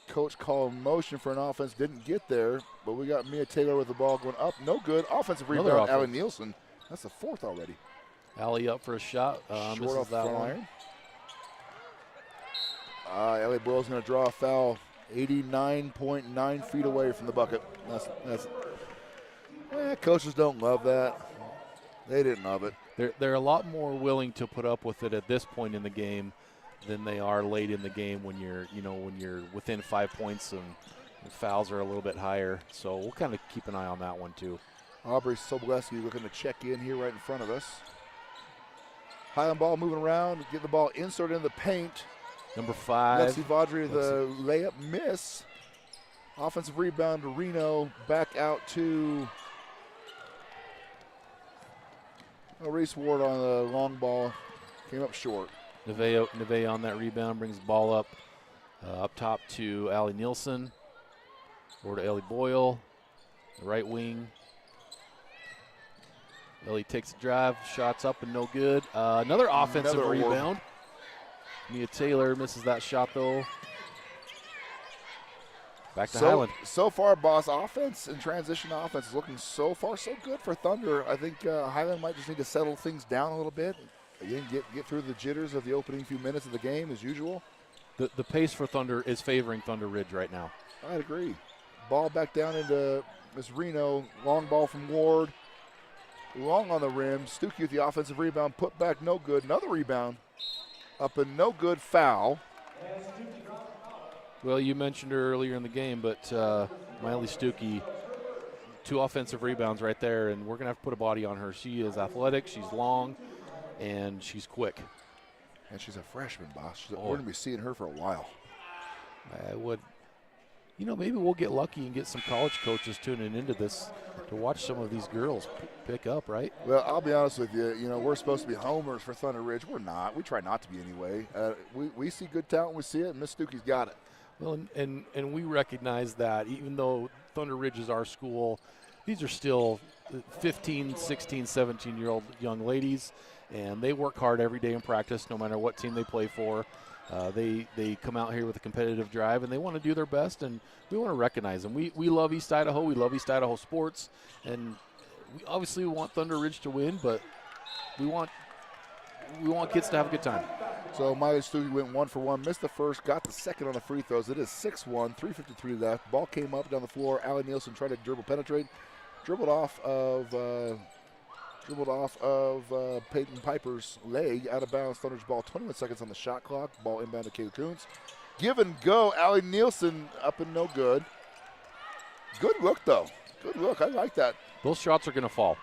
Coach called motion for an offense. Didn't get there, but we got Mia Taylor with the ball going up. No good. Offensive rebound, Allie Nielsen. That's the 4th already. Allie up for a shot. Short off that one. Ellie Boyle's going to draw a foul. 89.9 feet away from the bucket. Coaches don't love that. They didn't love it. They're a lot more willing to put up with it at this point in the game than they are late in the game when you're within 5 points and the fouls are a little bit higher. So we'll kind of keep an eye on that one too. Aubrey Sobolewski looking to check in here right in front of us. Highland ball moving around, get the ball inserted in the paint. Number 5. Lexi Vaudry, the layup miss. Offensive rebound to Reno. Back out to Reese Ward on the long ball. Came up short. Nevaeh on that rebound brings the ball up top to Allie Nielsen. Over to Ellie Boyle, the right wing. Ellie takes a drive, shots up and no good. Another offensive rebound. Mia Taylor misses that shot, though. Back to Highland. So far, boss, offense and transition offense is looking so far so good for Thunder. I think Highland might just need to settle things down a little bit. Again, get through the jitters of the opening few minutes of the game as usual. The pace for Thunder is favoring Thunder Ridge right now. I'd agree. Ball back down into Miss Reno. Long ball from Ward. Long on the rim. Stuckey with the offensive rebound. Put back, no good. Another rebound. Up and no good, foul. Well, you mentioned her earlier in the game, but Miley Stuckey, 2 offensive rebounds right there, and we're going to have to put a body on her. She is athletic, she's long, and she's quick. And she's a freshman, boss. We're going to be seeing her for a while. Maybe we'll get lucky and get some college coaches tuning into this to watch some of these girls pick up, right? Well, I'll be honest with you. We're supposed to be homers for Thunder Ridge. We're not. We try not to be anyway. We see good talent. We see it, and Miss Stuckey's got it. Well, and we recognize that even though Thunder Ridge is our school, these are still 15, 16, 17-year-old young ladies, and they work hard every day in practice no matter what team they play for. They come out here with a competitive drive, and they want to do their best, and we want to recognize them. We love East Idaho. We love East Idaho sports, and we obviously want Thunder Ridge to win, but we want kids to have a good time. So Miley Stuckey went 1 for 1, missed the first, got the second on the free throws. It is 6-1, 3:53 left. Ball came up down the floor. Allie Nielsen tried to dribble penetrate, dribbled off of Peyton Piper's leg, out of bounds. Thunder's ball, 21 seconds on the shot clock. Ball inbound to Kayla Coons. Give and go. Allie Nielsen up and no good. Good look, though. Good look. I like that. Those shots are going to fall.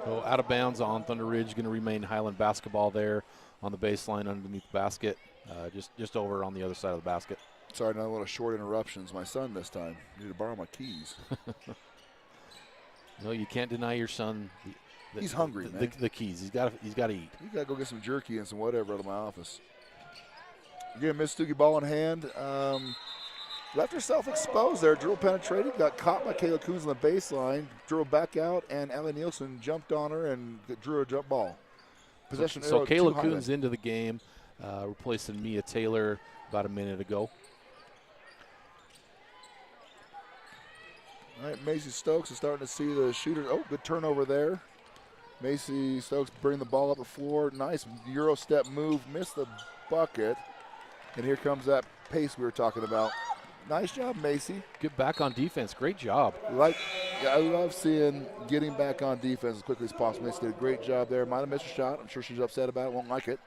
So out of bounds on Thunder Ridge, going to remain Highland basketball there on the baseline underneath the basket, just over on the other side of the basket. Sorry, not a lot of short interruptions. My son this time. Need to borrow my keys. No, you can't deny your son. He's hungry, man. The keys. He's got to eat. You got to go get some jerky and some whatever out of my office. Again, Miss Stuckey ball in hand. Left herself exposed there. Dribble penetrated. Got caught by Kayla Coons on the baseline. Dribbled back out, and Allie Nielsen jumped on her and drew a jump ball. Possession. So Kayla Coons into the game, replacing Mia Taylor about a minute ago. All right, Macy Stokes is starting to see the shooter. Oh, good turnover there. Macy Stokes bringing the ball up the floor. Nice Euro step move. Missed the bucket. And here comes that pace we were talking about. Nice job, Macy. Get back on defense. Great job. I love seeing getting back on defense as quickly as possible. Macy did a great job there. Might have missed a shot. I'm sure she's upset about it. Won't like it.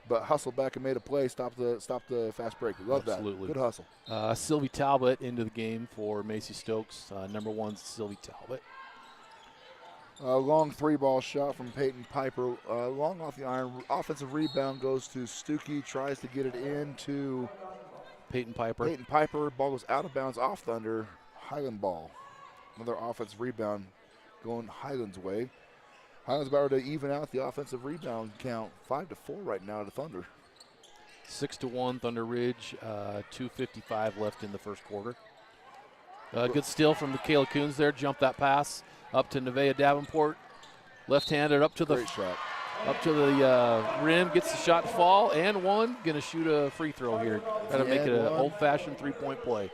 But hustled back and made a play. Stopped the fast break. Love Absolutely. that. Good hustle. Sylvie Talbot into the game for Macy Stokes. Number 1, Sylvie Talbot. Long 3-ball shot from Peyton Piper. Long off the iron. Offensive rebound goes to Stuckey. Tries to get it into Peyton Piper. Ball goes out of bounds off Thunder. Highland ball. Another offensive rebound going Highland's way. Highland's about to even out the offensive rebound count. 5-4 right now to Thunder. 6-1 Thunder Ridge. 2:55 left in the first quarter. Good steal from the Kayla Coons there. Jump that pass up to Nevaeh Davenport. Left-handed up to the Great shot. Up to the rim, gets the shot to fall, and one. Going to shoot a free throw here. Got to make it an old-fashioned three-point play.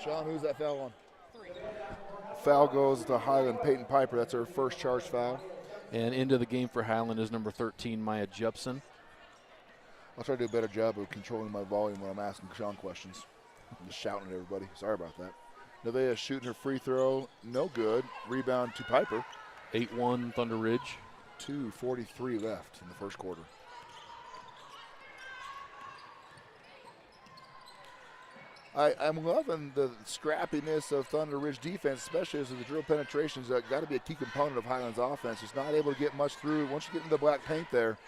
Sean, who's that foul on? 3. Foul goes to Highland, Peyton Piper. That's her first charged foul. And into the game for Highland is number 13, Maya Jepson. I'll try to do a better job of controlling my volume when I'm asking Sean questions. I'm just shouting at everybody. Sorry about that. Nevaeh shooting her free throw. No good. Rebound to Piper. 8-1 Thunder Ridge. 2:43 left in the first quarter. I'm loving the scrappiness of Thunder Ridge defense, especially as the drill penetrations. Got to be a key component of Highland's offense. It's not able to get much through. Once you get into the black paint there,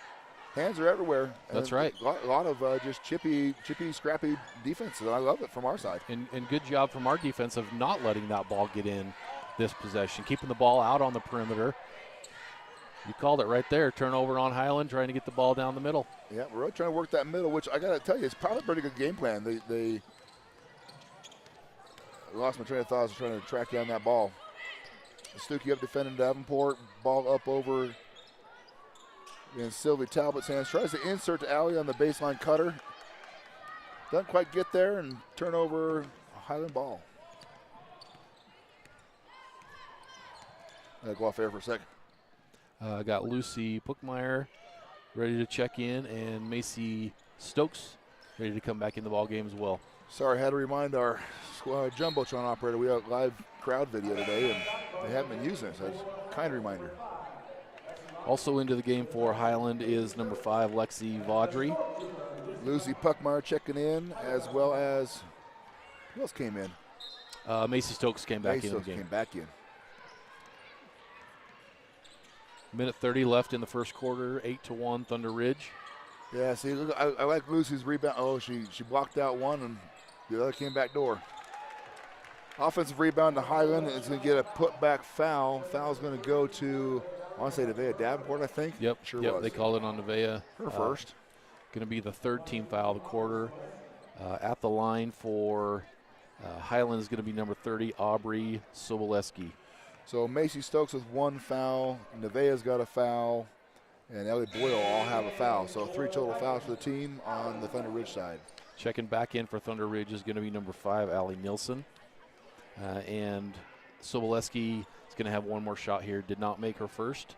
hands are everywhere. That's right. A lot of just chippy, scrappy defense. I love it from our side. And good job from our defense of not letting that ball get in this possession, keeping the ball out on the perimeter. You called it right there. Turnover on Highland, trying to get the ball down the middle. Yeah, we're really trying to work that middle, which I got to tell you, it's probably a pretty good game plan. They lost my train of thought. I was trying to track down that ball. Stuckey up defending Davenport. Ball up over in Sylvie Talbot's hands. Tries to insert to Allie on the baseline cutter. Doesn't quite get there, and turnover, Highland ball. I'll go off air for a second. Got Lucy Puckmeyer ready to check in, and Macy Stokes ready to come back in the ball game as well. Sorry, I had to remind our Jumbotron operator we have live crowd video today, and they haven't been using it, so it's a kind reminder. Also into the game for Highland is number 5, Lexi Vaudry. Lucy Puckmeyer checking in, as well as, who else came in? Macy Stokes came back in the game. Came back in. Minute 30 left in the first quarter, 8-1 Thunder Ridge. Yeah, see, look, I like Lucy's rebound. Oh, she blocked out one, and the other came back door. Offensive rebound to Highland. It's going to get a putback foul. Foul's going to go to, I want to say Nevaeh Davenport, I think. Yep, sure yep, was. They called it on Nevaeh. Her first. Going to be the third team foul of the quarter. At the line for Highland is going to be number 30, Aubrey Soboleski. So Macy Stokes with 1 foul, Nevaeh's got a foul, and Ellie Boyle all have a foul. So 3 total fouls for the team on the Thunder Ridge side. Checking back in for Thunder Ridge is going to be number 5, Allie Nielsen. And Soboleski is going to have one more shot here. Did not make her first.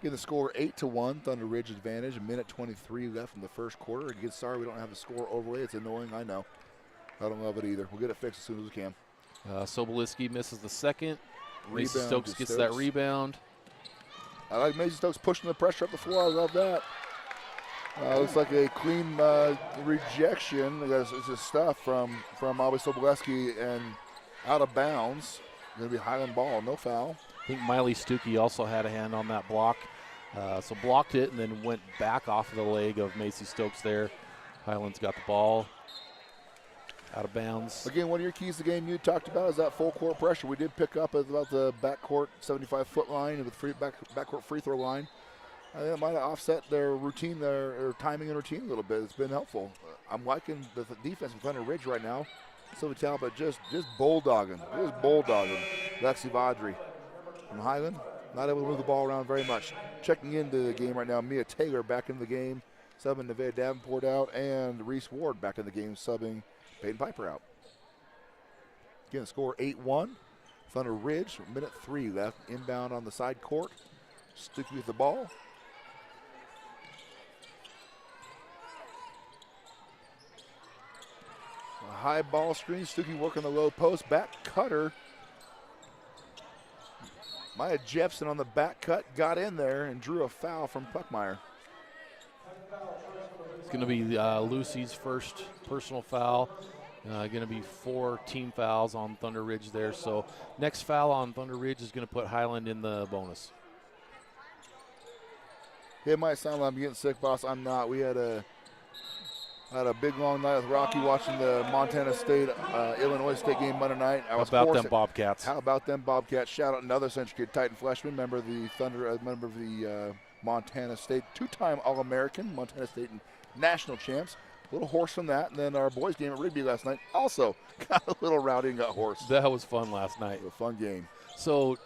Get the score 8-1, Thunder Ridge advantage. 1:23 left in the first quarter. Again, sorry we don't have the score overlay. It's annoying, I know. I don't love it either. We'll get it fixed as soon as we can. Soboleski misses the second. Macy Rebound Stokes to gets Stokes. that rebound. I like Macy Stokes pushing the pressure up the floor. I love that. Looks like a clean rejection. It's just stuff from Albie Soboleski and out of bounds. Going to be Highland ball, no foul. I think Miley Stuckey also had a hand on that block. So blocked it and then went back off of the leg of Macy Stokes there. Highland's got the ball out of bounds. Again, one of your keys to the game you talked about is that full court pressure. We did pick up at about the backcourt 75-foot line with backcourt free throw line. I think it might have offset their routine, their timing and routine a little bit. It's been helpful. I'm liking the defense with Thunder Ridge right now. Sylvie Talbot just bulldogging. Lexi Vaudry from Highland, not able to move the ball around very much. Checking into the game right now, Mia Taylor back in the game, subbing Nevaeh Davenport out, and Reese Ward back in the game, subbing Peyton Piper out. Again, score 8-1. Thunder Ridge, 1:03 left, inbound on the side court. Stuckey with the ball. A high ball screen, Stuckey working the low post, back cutter. Maya Jepson on the back cut got in there and drew a foul from Puckmeyer. It's going to be Lucy's first personal foul. Going to be 4 team fouls on Thunder Ridge there. So next foul on Thunder Ridge is going to put Highland in the bonus. It might sound like I'm getting sick, boss. I'm not. We had a big long night with Rocky watching the Montana State Illinois State game Monday night. How about them Bobcats? How about them Bobcats? Shout out another Central Kid Titan freshman, member of the Montana State, 2-time All-American, Montana State national champs. A little hoarse from that. And then our boys game at Rigby last night also got a little rowdy and got hoarse. That was fun last night. A fun game. So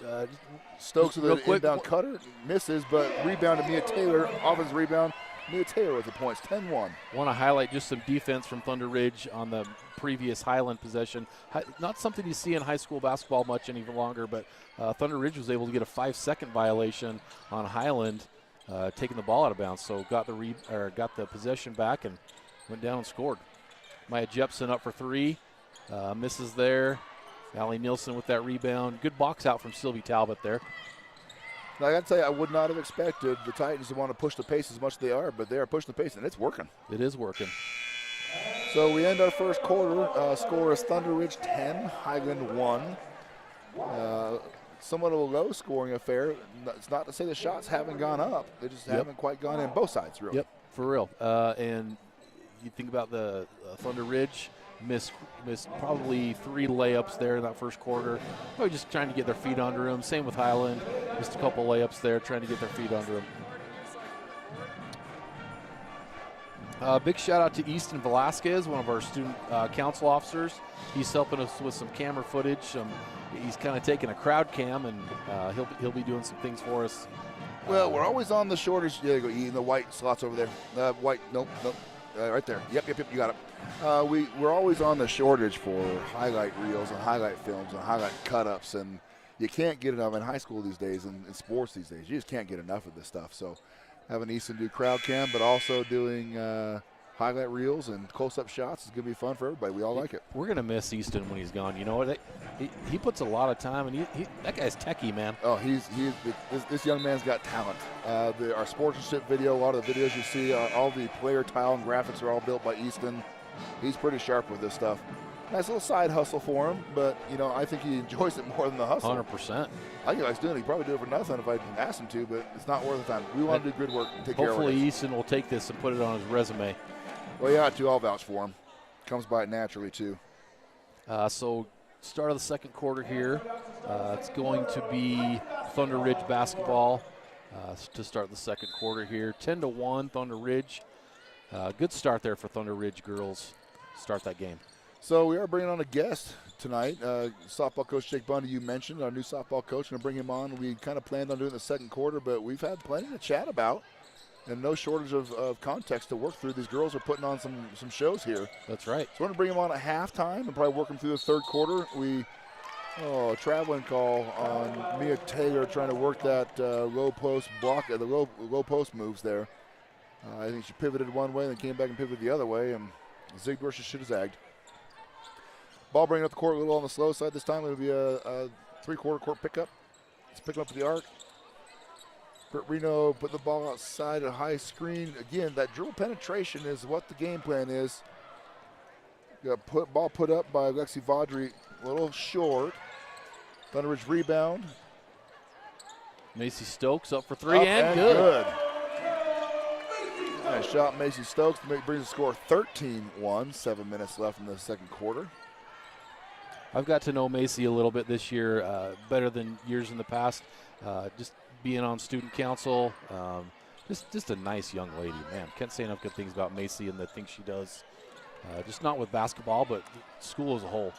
Stokes with an inbound cutter, misses, but rebound to Mia Taylor. Offensive rebound, Mia Taylor with the points, 10-1. Want to highlight just some defense from Thunder Ridge on the previous Highland possession. Not something you see in high school basketball much any longer, but Thunder Ridge was able to get a 5-second violation on Highland, taking the ball out of bounds. So got the possession back and went down and scored. Maya Jepson up for 3, misses there. Allie Nielsen with that rebound. Good box out from Sylvie Talbot there. Now, I got to tell you, I would not have expected the Titans to want to push the pace as much as they are, but they are pushing the pace, and it's working. It is working. So we end our first quarter. Score is Thunder Ridge 10, Highland 1. Somewhat of a low-scoring affair. It's not to say the shots haven't gone up. They just haven't quite gone in. Both sides, really. Yep, for real. And you think about the Thunder Ridge, missed probably 3 layups there in that first quarter. Probably just trying to get their feet under them. Same with Highland. Just a couple layups there, trying to get their feet under them. Big shout out to Easton Velasquez, one of our student council officers. He's helping us with some camera footage. He's kind of taking a crowd cam, and he'll be doing some things for us. Well, we're always on the shortage. There you go, Ian, the white slots over there. White, nope. Right there. Yep, you got it. We're always on the shortage for highlight reels and highlight films and highlight cut-ups, and you can't get enough in high school these days and in sports these days. You just can't get enough of this stuff. So having Easton do crowd cam, but also doing highlight reels and close-up shots is going to be fun for everybody. We all like it. We're going to miss Easton when he's gone. You know what? He puts a lot of time, and that guy's techie, man. Oh, this young man's got talent. Our sportsmanship video, a lot of the videos you see, all the player tile and graphics are all built by Easton. He's pretty sharp with this stuff. Nice little side hustle for him, but I think he enjoys it more than the hustle. 100%. I think he's doing it. He'd probably do it for nothing if I asked him to, but it's not worth the time. We want to do good work and take care of it. Hopefully Easton will take this and put it on his resume. Well, yeah, I'll vouch for him. Comes by it naturally, too. So start of the second quarter here. It's going to be Thunder Ridge basketball to start the second quarter here. 10-1 Thunder Ridge. Good start there for Thunder Ridge girls. Start that game. So we are bringing on a guest tonight. Softball coach Jake Bundy, you mentioned, our new softball coach. Going to bring him on. We kind of planned on doing the second quarter, but we've had plenty to chat about. and no shortage of context to work through. These girls are putting on some shows here. That's right. So we're going to bring them on at halftime and probably work them through the third quarter. A traveling call on Mia Taylor trying to work that low post block, the low post moves there. I think she pivoted one way and then came back and pivoted the other way and zigged where she should have zagged. Ball bringing up the court a little on the slow side this time. It'll be a three-quarter court pickup. It's picking up to the arc. Britt Reno put the ball outside a high screen. Again, that dribble penetration is what the game plan is. Got ball put up by Lexi Vaudry, a little short. Thunder Ridge rebound. Macy Stokes up for three and good. Nice shot, Macy Stokes. Brings the score 13-1. 7 minutes left in the second quarter. I've got to know Macy a little bit this year, better than years in the past. Just being on student council, just a nice young lady, man. Can't say enough good things about Macy and the things she does. Just not with basketball, but school as a whole.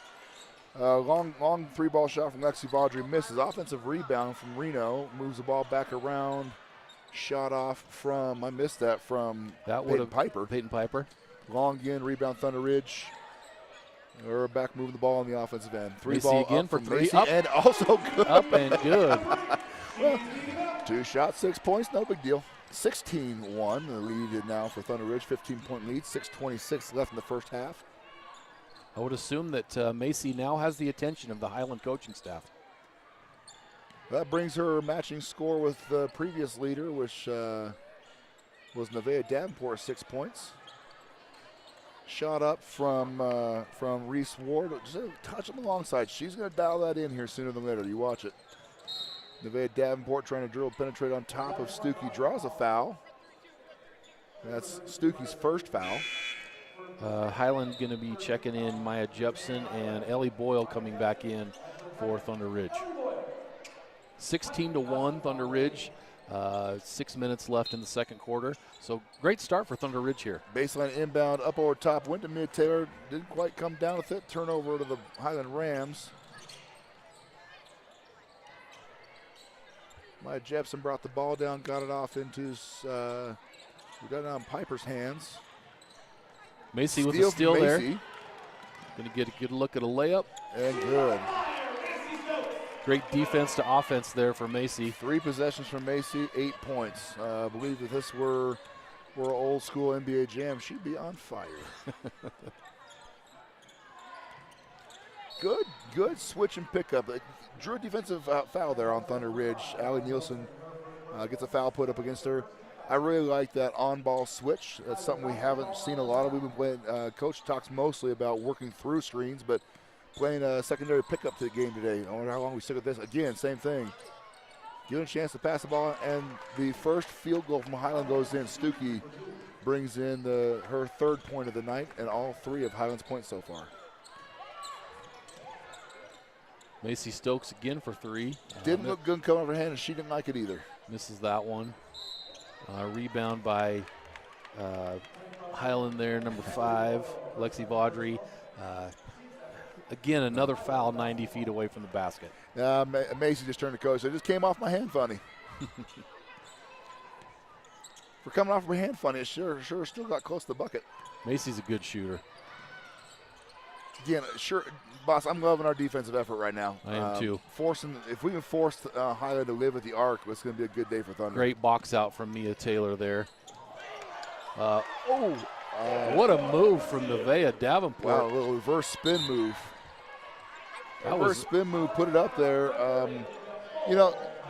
Long three-ball shot from Lexi Vaudry misses. Offensive rebound from Reno. Moves the ball back around. Shot off from, I missed that, from Peyton Piper. Peyton Piper. Long again, rebound Thunder Ridge. We're back moving the ball on the offensive end. Ball again for three. Up. And also good. Up and good. Well, 2 shots, 6 points, no big deal. 16-1, the lead now for Thunder Ridge, 15-point lead, 6:26 left in the first half. I would assume that Macy now has the attention of the Highland coaching staff. That brings her matching score with the previous leader, which was Nevaeh Davenport, 6 points. Shot up from Reese Ward, just a touch on the long side. She's going to dial that in here sooner than later. You watch it. Nevaeh Davenport trying to dribble penetrate on top of Stuckey, draws a foul. That's Stuckey's first foul. Highland going to be checking in Maya Jepson and Ellie Boyle coming back in for Thunder Ridge. 16-1 Thunder Ridge. 6 minutes left in the second quarter. So great start for Thunder Ridge here. Baseline inbound, up over top, went to Mia Taylor. Didn't quite come down with it. Turnover to the Highland Rams. Maya Jepson brought the ball down, got it off into, we got it on Piper's hands. Macy with a steal there. Going to get a good look at a layup. And good. Great defense to offense there for Macy. 3 possessions from Macy, 8 points. I believe if this were old school NBA Jam, she'd be on fire. Good switch and pickup. Drew a defensive foul there on Thunder Ridge. Allie Nielsen gets a foul put up against her. I really like that on-ball switch. That's something we haven't seen a lot of. We've been playing, Coach talks mostly about working through screens, but playing a secondary pickup to the game today. I wonder how long we stick with this. Again, same thing. Given a chance to pass the ball, and the first field goal from Highland goes in. Stuckey brings in her 3rd point of the night, and all 3 of Highland's points so far. Macy Stokes again for 3. Didn't look good coming over her hand, and she didn't like it either. Misses that one. Rebound by Highland there, number 5, Lexi Vaudry. Again, another foul 90 feet away from the basket. Macy just turned to coach. It just came off my hand funny. For coming off my hand funny, it sure still got close to the bucket. Macy's a good shooter. Again, sure, boss, I'm loving our defensive effort right now. I am too. If we can force Highland to live at the arc, it's going to be a good day for Thunder. Great box out from Mia Taylor there. What a move from Nevaeh Davenport. Wow, a little reverse spin move. Spin move, put it up there.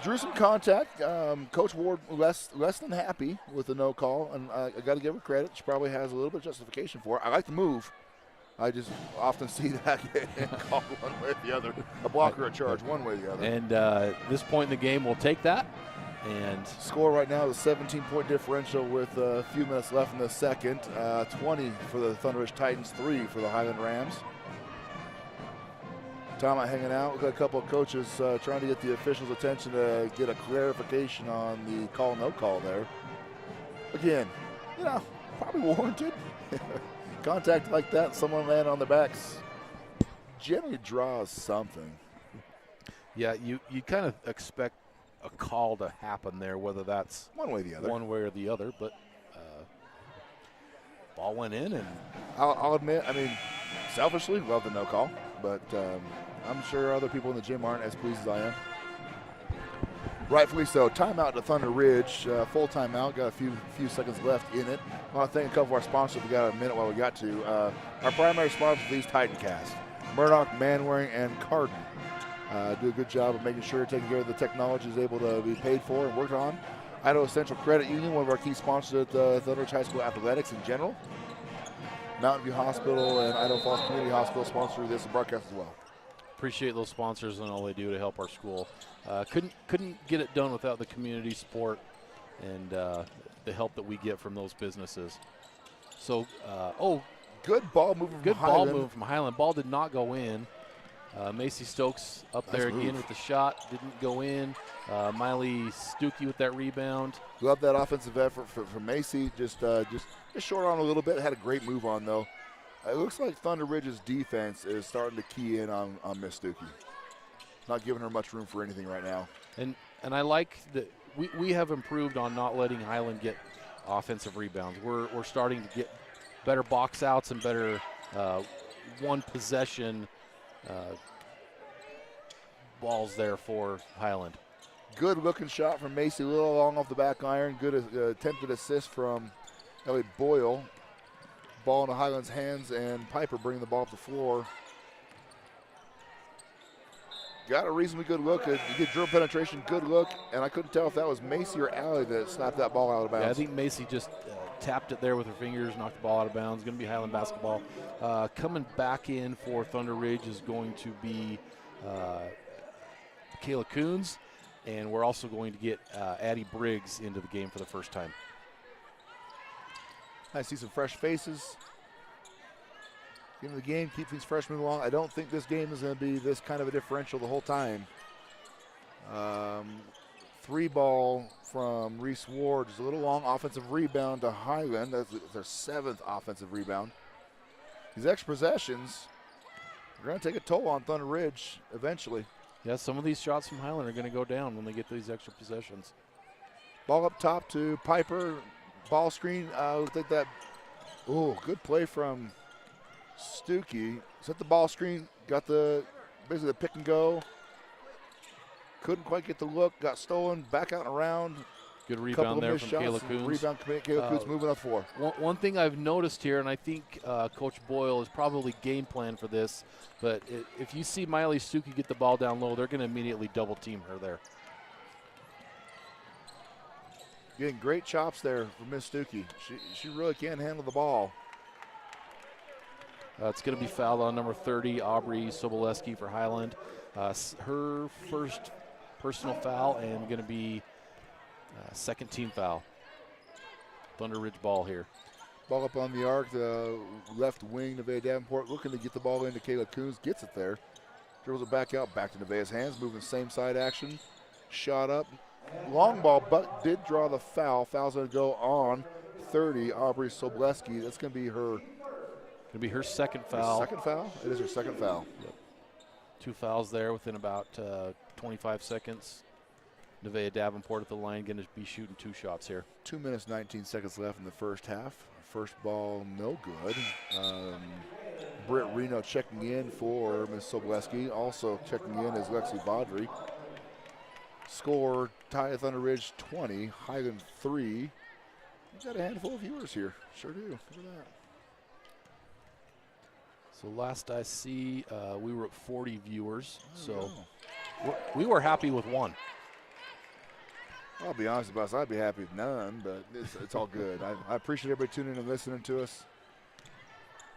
Drew some contact. Coach Ward less than happy with the no call, and I got to give her credit. She probably has a little bit of justification for it. I like the move. I just often see that called one way or the other. A block or a charge, one way or the other. And this point in the game, we'll take that. And score right now is a 17-point differential with a few minutes left in the second. 20 for the Thunder Ridge Titans, 3 for the Highland Rams. Timeout hanging out. We've got a couple of coaches trying to get the officials' attention to get a clarification on the call, no call there. Again, probably warranted. Contact like that, someone land on their backs, generally draws something. Yeah, you kind of expect a call to happen there, whether that's one way or the other. But ball went in, and I'll admit, I mean, selfishly, love the no call, but I'm sure other people in the gym aren't as pleased as I am. Rightfully so. Timeout to Thunder Ridge. Full timeout. Got a few seconds left in it. I want to thank a couple of our sponsors. We got a minute while we got to. Our primary sponsors, these Titancast, Murdoch, Manwaring, and Carden. Do a good job of making sure taking care of the technology is able to be paid for and worked on. Idaho Central Credit Union, one of our key sponsors at Thunder Ridge High School athletics in general. Mountain View Hospital and Idaho Falls Community Hospital sponsor this broadcast as well. Appreciate those sponsors and all they do to help our school. Couldn't get it done without the community support and the help that we get from those businesses. So, good ball moving from Highland. Ball moved from Highland. Ball did not go in. Macy Stokes up there again with the shot. Didn't go in. Miley Stuckey with that rebound. Love that offensive effort from Macy. Just short on a little bit. Had a great move on, though. It looks like Thunder Ridge's defense is starting to key in on Miss Stuckey. Not giving her much room for anything right now. And I like that we have improved on not letting Highland get offensive rebounds. We're starting to get better box outs and better one possession balls there for Highland. Good looking shot from Macy, a little long off the back iron. Good attempted assist from Ellie Boyle. Ball into Highland's hands, and Piper bringing the ball up the floor. Got a reasonably good look. You get dribble penetration, good look, and I couldn't tell if that was Macy or Allie that slapped that ball out of bounds. Yeah, I think Macy just tapped it there with her fingers, knocked the ball out of bounds. Going to be Highland basketball. Coming back in for Thunder Ridge is going to be Kayla Coons, and we're also going to get Addie Briggs into the game for the first time. I see some fresh faces. Into the game, keep these freshmen along. I don't think this game is going to be this kind of a differential the whole time. 3 ball from Reese Ward is a little long. Offensive rebound to Highland. That's their 7th offensive rebound. These extra possessions are going to take a toll on Thunder Ridge eventually. Yeah, some of these shots from Highland are going to go down when they get these extra possessions. Ball up top to Piper. Ball screen. Looks like that. Oh, good play from Stuckey. Set the ball screen. Got basically the pick and go. Couldn't quite get the look. Got stolen. Back out and around. Good rebound there from Kayla Coons. Rebound, Kayla Coons moving up 4. One thing I've noticed here, and I think Coach Boyle is probably game plan for this, but if you see Miley Stuckey get the ball down low, they're going to immediately double team her there. Getting great chops there from Miss Stuckey. She really can handle the ball. It's going to be fouled on number 30, Aubrey Soboleski for Highland. Her first personal foul and going to be second team foul. Thunder Ridge ball here. Ball up on the arc, the left wing, Nevaeh Davenport looking to get the ball into Kayla Coons. Gets it there. Dribbles it back out, back to Nevaeh's hands, moving same side action. Shot up. Long ball, but did draw the foul. Foul's going to go on 30, Aubrey Soboleski. That's going to be her. Going to be her second foul. Second foul? It is her second foul. Yep. 2 fouls there within about 25 seconds. Nevaeh Davenport at the line, going to be shooting 2 shots here. 2 minutes, 19 seconds left in the first half. First ball, no good. Britt Reno checking in for Ms. Soboleski. Also checking in is Lexi Baudry. Score, tie Thunder Ridge 20, Highland 3. We've got a handful of viewers here. Sure do. Look at that. So last I see, we were at 40 viewers. So we were happy with 1. I'll be honest about us. I'd be happy with none, but it's all good. I appreciate everybody tuning in and listening to us.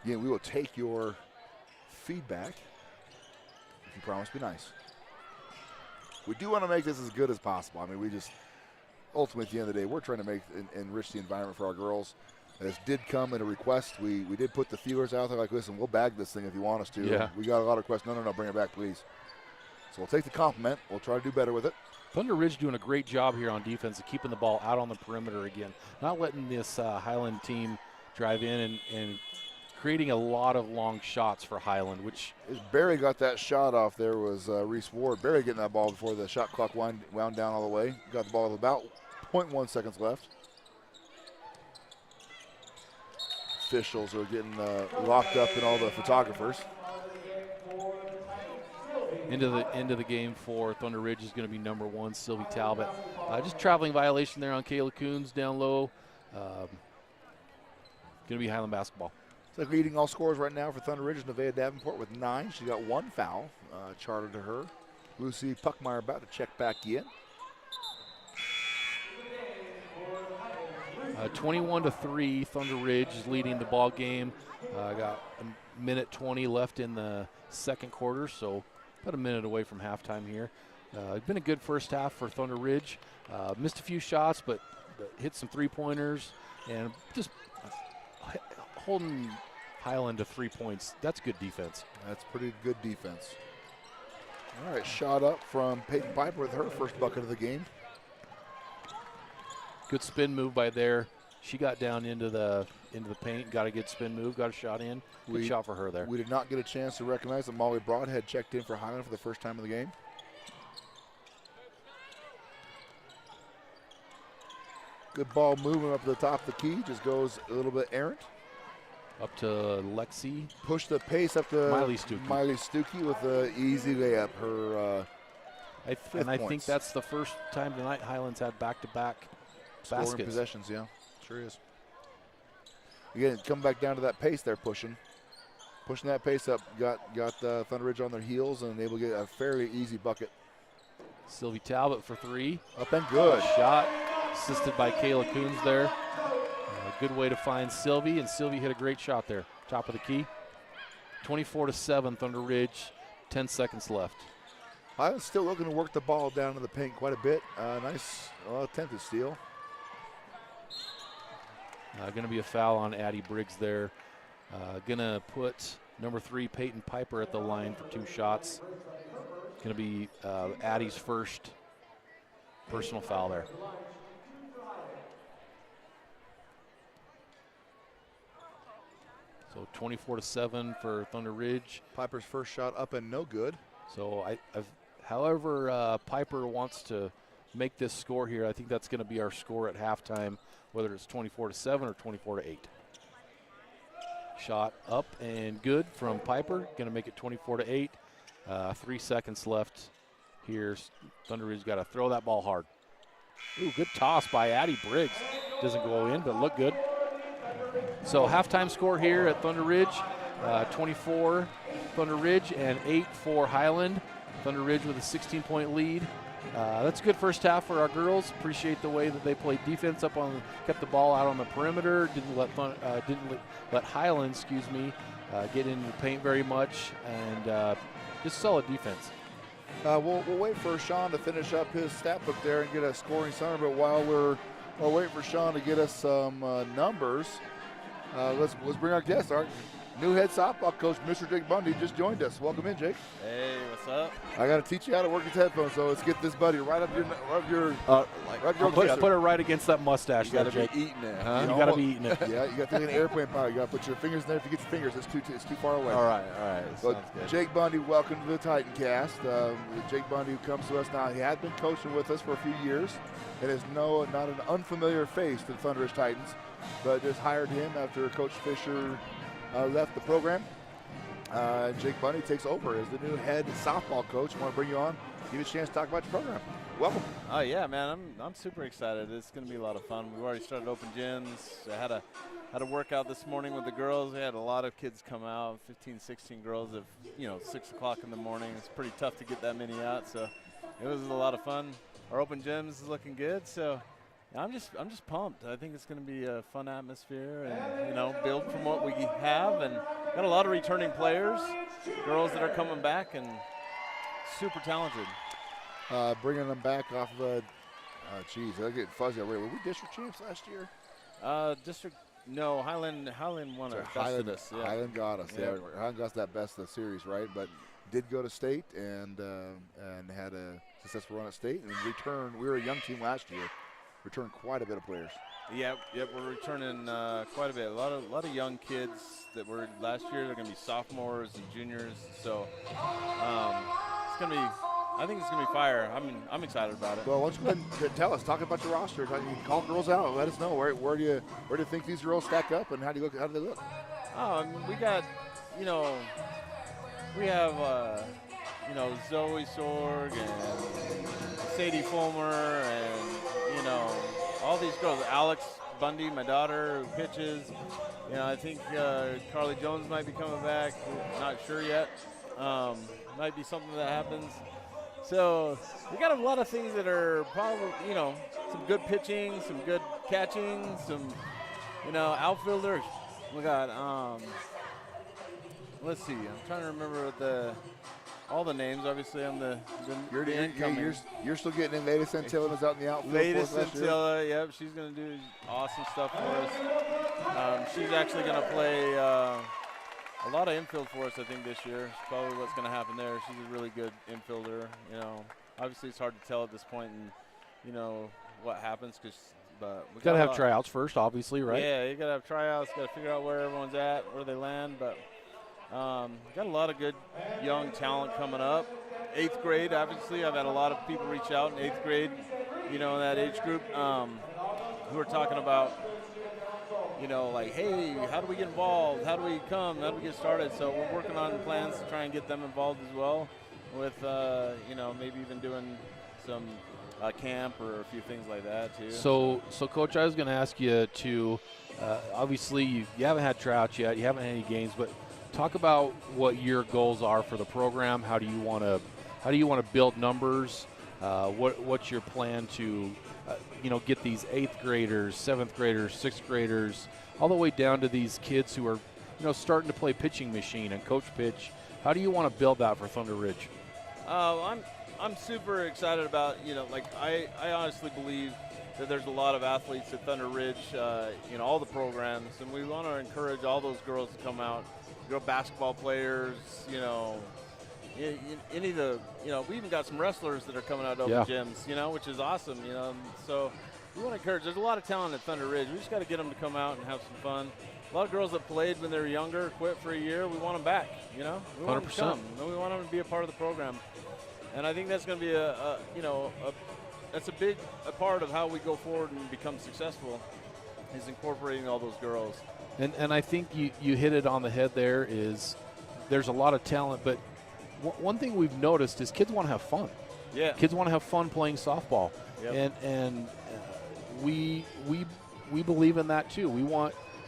Again, we will take your feedback if you promise to be nice. We do want to make this as good as possible. I mean, we just, ultimately at the end of the day, we're trying to make enrich the environment for our girls. This did come in a request. We did put the feelers out there like, listen, we'll bag this thing if you want us to. Yeah. We got a lot of requests. No, bring it back, please. So we'll take the compliment. We'll try to do better with it. Thunder Ridge doing a great job here on defense of keeping the ball out on the perimeter again. Not letting this Highland team drive in and creating a lot of long shots for Highland, which As Barry got that shot off, there was Reese Ward. Barry getting that ball before the shot clock wound down all the way. Got the ball with about 0.1 seconds left. Officials are getting locked up, and all the photographers. into the game for Thunder Ridge is going to be number 1, Sylvie Talbot. Just traveling violation there on Kayla Coons down low. Going to be Highland basketball. So leading all scores right now for Thunder Ridge is Nevaeh Davenport with 9. She's got 1 foul charted to her. Lucy Puckmeyer about to check back in. 21-3, Thunder Ridge is leading the ball game. Got a minute 20 left in the second quarter, so about a minute away from halftime here. It's been a good first half for Thunder Ridge. Missed a few shots, but hit some three-pointers and just holding Highland to 3 points. That's good defense. That's pretty good defense. All right, shot up from Peyton Piper with her first bucket of the game. Good spin move by there. She got down into the paint, got a good spin move, got a shot in. Good shot for her there. We did not get a chance to recognize that Molly Broadhead checked in for Highland for the first time of the game. Good ball moving up to the top of the key, just goes a little bit errant. Up to Lexi. Push the pace up to Miley Stuckey with an easy layup. Her I think that's the first time tonight Highland's had back-to-back baskets. Scoring possessions, yeah. Sure is. Again, come back down to that pace they're pushing. Pushing that pace up, got Thunder Ridge on their heels and able to get a fairly easy bucket. Sylvie Talbot for 3. Up and good. Shot assisted by Kayla Coons there. Good way to find Sylvie, and Sylvie hit a great shot there. Top of the key. 24-7, Thunder Ridge, 10 seconds left. I'm still looking to work the ball down to the paint quite a bit. Nice attempted steal. Going to be a foul on Addie Briggs there. Going to put number 3, Peyton Piper, at the line for 2 shots. Going to be Addie's first personal foul there. So 24-7 for Thunder Ridge. Piper's first shot up and no good. So however Piper wants to make this score here, I think that's going to be our score at halftime, whether it's 24-7 or 24-8. Shot up and good from Piper. Going to make it 24-8. 3 seconds left here. Thunder Ridge got to throw that ball hard. Ooh, good toss by Addie Briggs. Doesn't go in, but look good. So halftime score here at Thunder Ridge, 24 Thunder Ridge and 8 for Highland. Thunder Ridge with a 16-point lead. That's a good first half for our girls. Appreciate the way that they played defense kept the ball out on the perimeter. Didn't let Highland, get into the paint very much, and just solid defense. We'll wait for Sean to finish up his stat book there and get a scoring summary. But while we're waiting for Sean to get us some numbers, let's bring our guest. Our new head softball coach, Mr. Jake Bundy, just joined us. Welcome in, Jake. Hey, what's up? I got to teach you how to work his headphones, so let's get this buddy right up your put it right against that mustache. You got to Jake. be eating it. Huh? You got to be eating it. Yeah, you got to think an airplane pilot. You got to put your fingers in there. If you get your fingers, it's too far away. All right. But Jake Bundy, welcome to the Titan Cast. Jake Bundy, who comes to us now, he had been coaching with us for a few years, and is not an unfamiliar face to the Thunder Ridge Titans, but just hired him after Coach Fisher left the program. Jake Bundy takes over as the new head softball coach. I want to bring you on, give you a chance to talk about your program. Welcome. Oh yeah, man, I'm super excited. It's going to be a lot of fun. We've already started open gyms. I had a workout this morning with the girls. We had a lot of kids come out, 15, 16 girls at 6 o'clock in the morning. It's pretty tough to get that many out, so it was a lot of fun. Our open gyms is looking good, so I'm just pumped. I think it's going to be a fun atmosphere and build from what we have, and got a lot of returning players, girls that are coming back and super talented. Bringing them back off of a, I get fuzzy. Were we district champs last year? No, Highland won it. Highland got us. Yeah. Highland got that best of the series, right? But did go to state and had a successful run at state. And we were a young team last year. Returned quite a bit of players. Yep, we're returning quite a bit. A lot of young kids that were last year. They're going to be sophomores and juniors. So it's going to be. I think it's going to be fire. I'm excited about it. Well, why don't you go ahead and tell us, talk about your roster. You can call girls out and let us know where do you think these girls stack up and how do they look? We got, we have Zoe Sorg and Sadie Fulmer and all these girls. Alex Bundy, my daughter, who pitches. I think Carly Jones might be coming back. Not sure yet. Might be something that happens. So we got a lot of things that are probably, some good pitching, some good catching, some, outfielders. We got, let's see. I'm trying to remember all the names. Obviously, I'm the incoming. You're still getting in. Leda Santilla was out in the outfield. Leda Santilla, yep. She's going to do awesome stuff for us. She's actually going to play a lot of infield for us, I think, this year. It's probably what's going to happen there. She's a really good infielder. Obviously it's hard to tell at this point, and what happens but we got to have tryouts first, obviously, right? Yeah, you got to have tryouts. Got to figure out where everyone's at, where they land. But got a lot of good young talent coming up. 8th grade, obviously, I've had a lot of people reach out in 8th grade, in that age group, who are talking about. Like, hey, how do we get involved? How do we come? How do we get started? So we're working on plans to try and get them involved as well with, maybe even doing some camp or a few things like that too. So Coach, I was going to ask you to, obviously you haven't had tryouts yet, you haven't had any games, but talk about what your goals are for the program. How do you want to build numbers? What's your plan to get these 8th graders, 7th graders, 6th graders, all the way down to these kids who are, starting to play pitching machine and coach pitch. How do you want to build that for Thunder Ridge? I'm super excited about, I honestly believe that there's a lot of athletes at Thunder Ridge, all the programs, and we want to encourage all those girls to come out, basketball players, any of the, we even got some wrestlers that are coming out of open gyms, which is awesome, So we want to encourage. There's a lot of talent at Thunder Ridge. We just got to get them to come out and have some fun. A lot of girls that played when they were younger, quit for a year. We want them back, We want 100%. them to come. And we want them to be a part of the program. And I think that's going to be that's a part of how we go forward and become successful, is incorporating all those girls. And I think you hit it on the head there. Is there's a lot of talent, but one thing we've noticed is kids want to have fun. Yeah. Kids want to have fun playing softball. Yep. And we believe in that too. We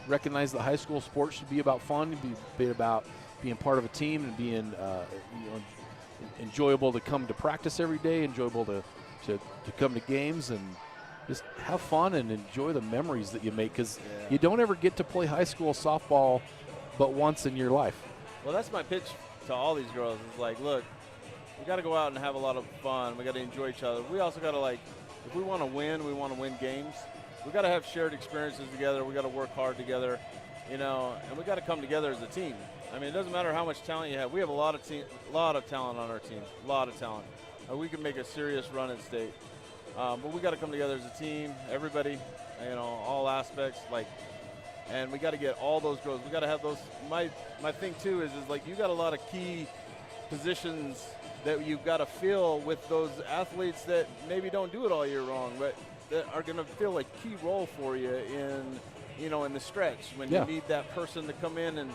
recognize that high school sports should be about fun, be about being part of a team and being enjoyable to come to practice every day, enjoyable to come to games and just have fun and enjoy the memories that you make, because you don't ever get to play high school softball but once in your life. Well, that's my pitch to all these girls. Is like, look, we got to go out and have a lot of fun. We got to enjoy each other. We also got to, if we want to win, we want to win games. We got to have shared experiences together. We got to work hard together, and we got to come together as a team. I mean, it doesn't matter how much talent you have. We have a lot of talent on our team, a lot of talent. We can make a serious run at state, but we got to come together as a team. Everybody, all aspects, and we got to get all those girls. We got to have those. My thing too is you got a lot of key positions that you've got to fill with those athletes that maybe don't do it all year long, but that are going to fill a key role for you in the stretch when you need that person to come in and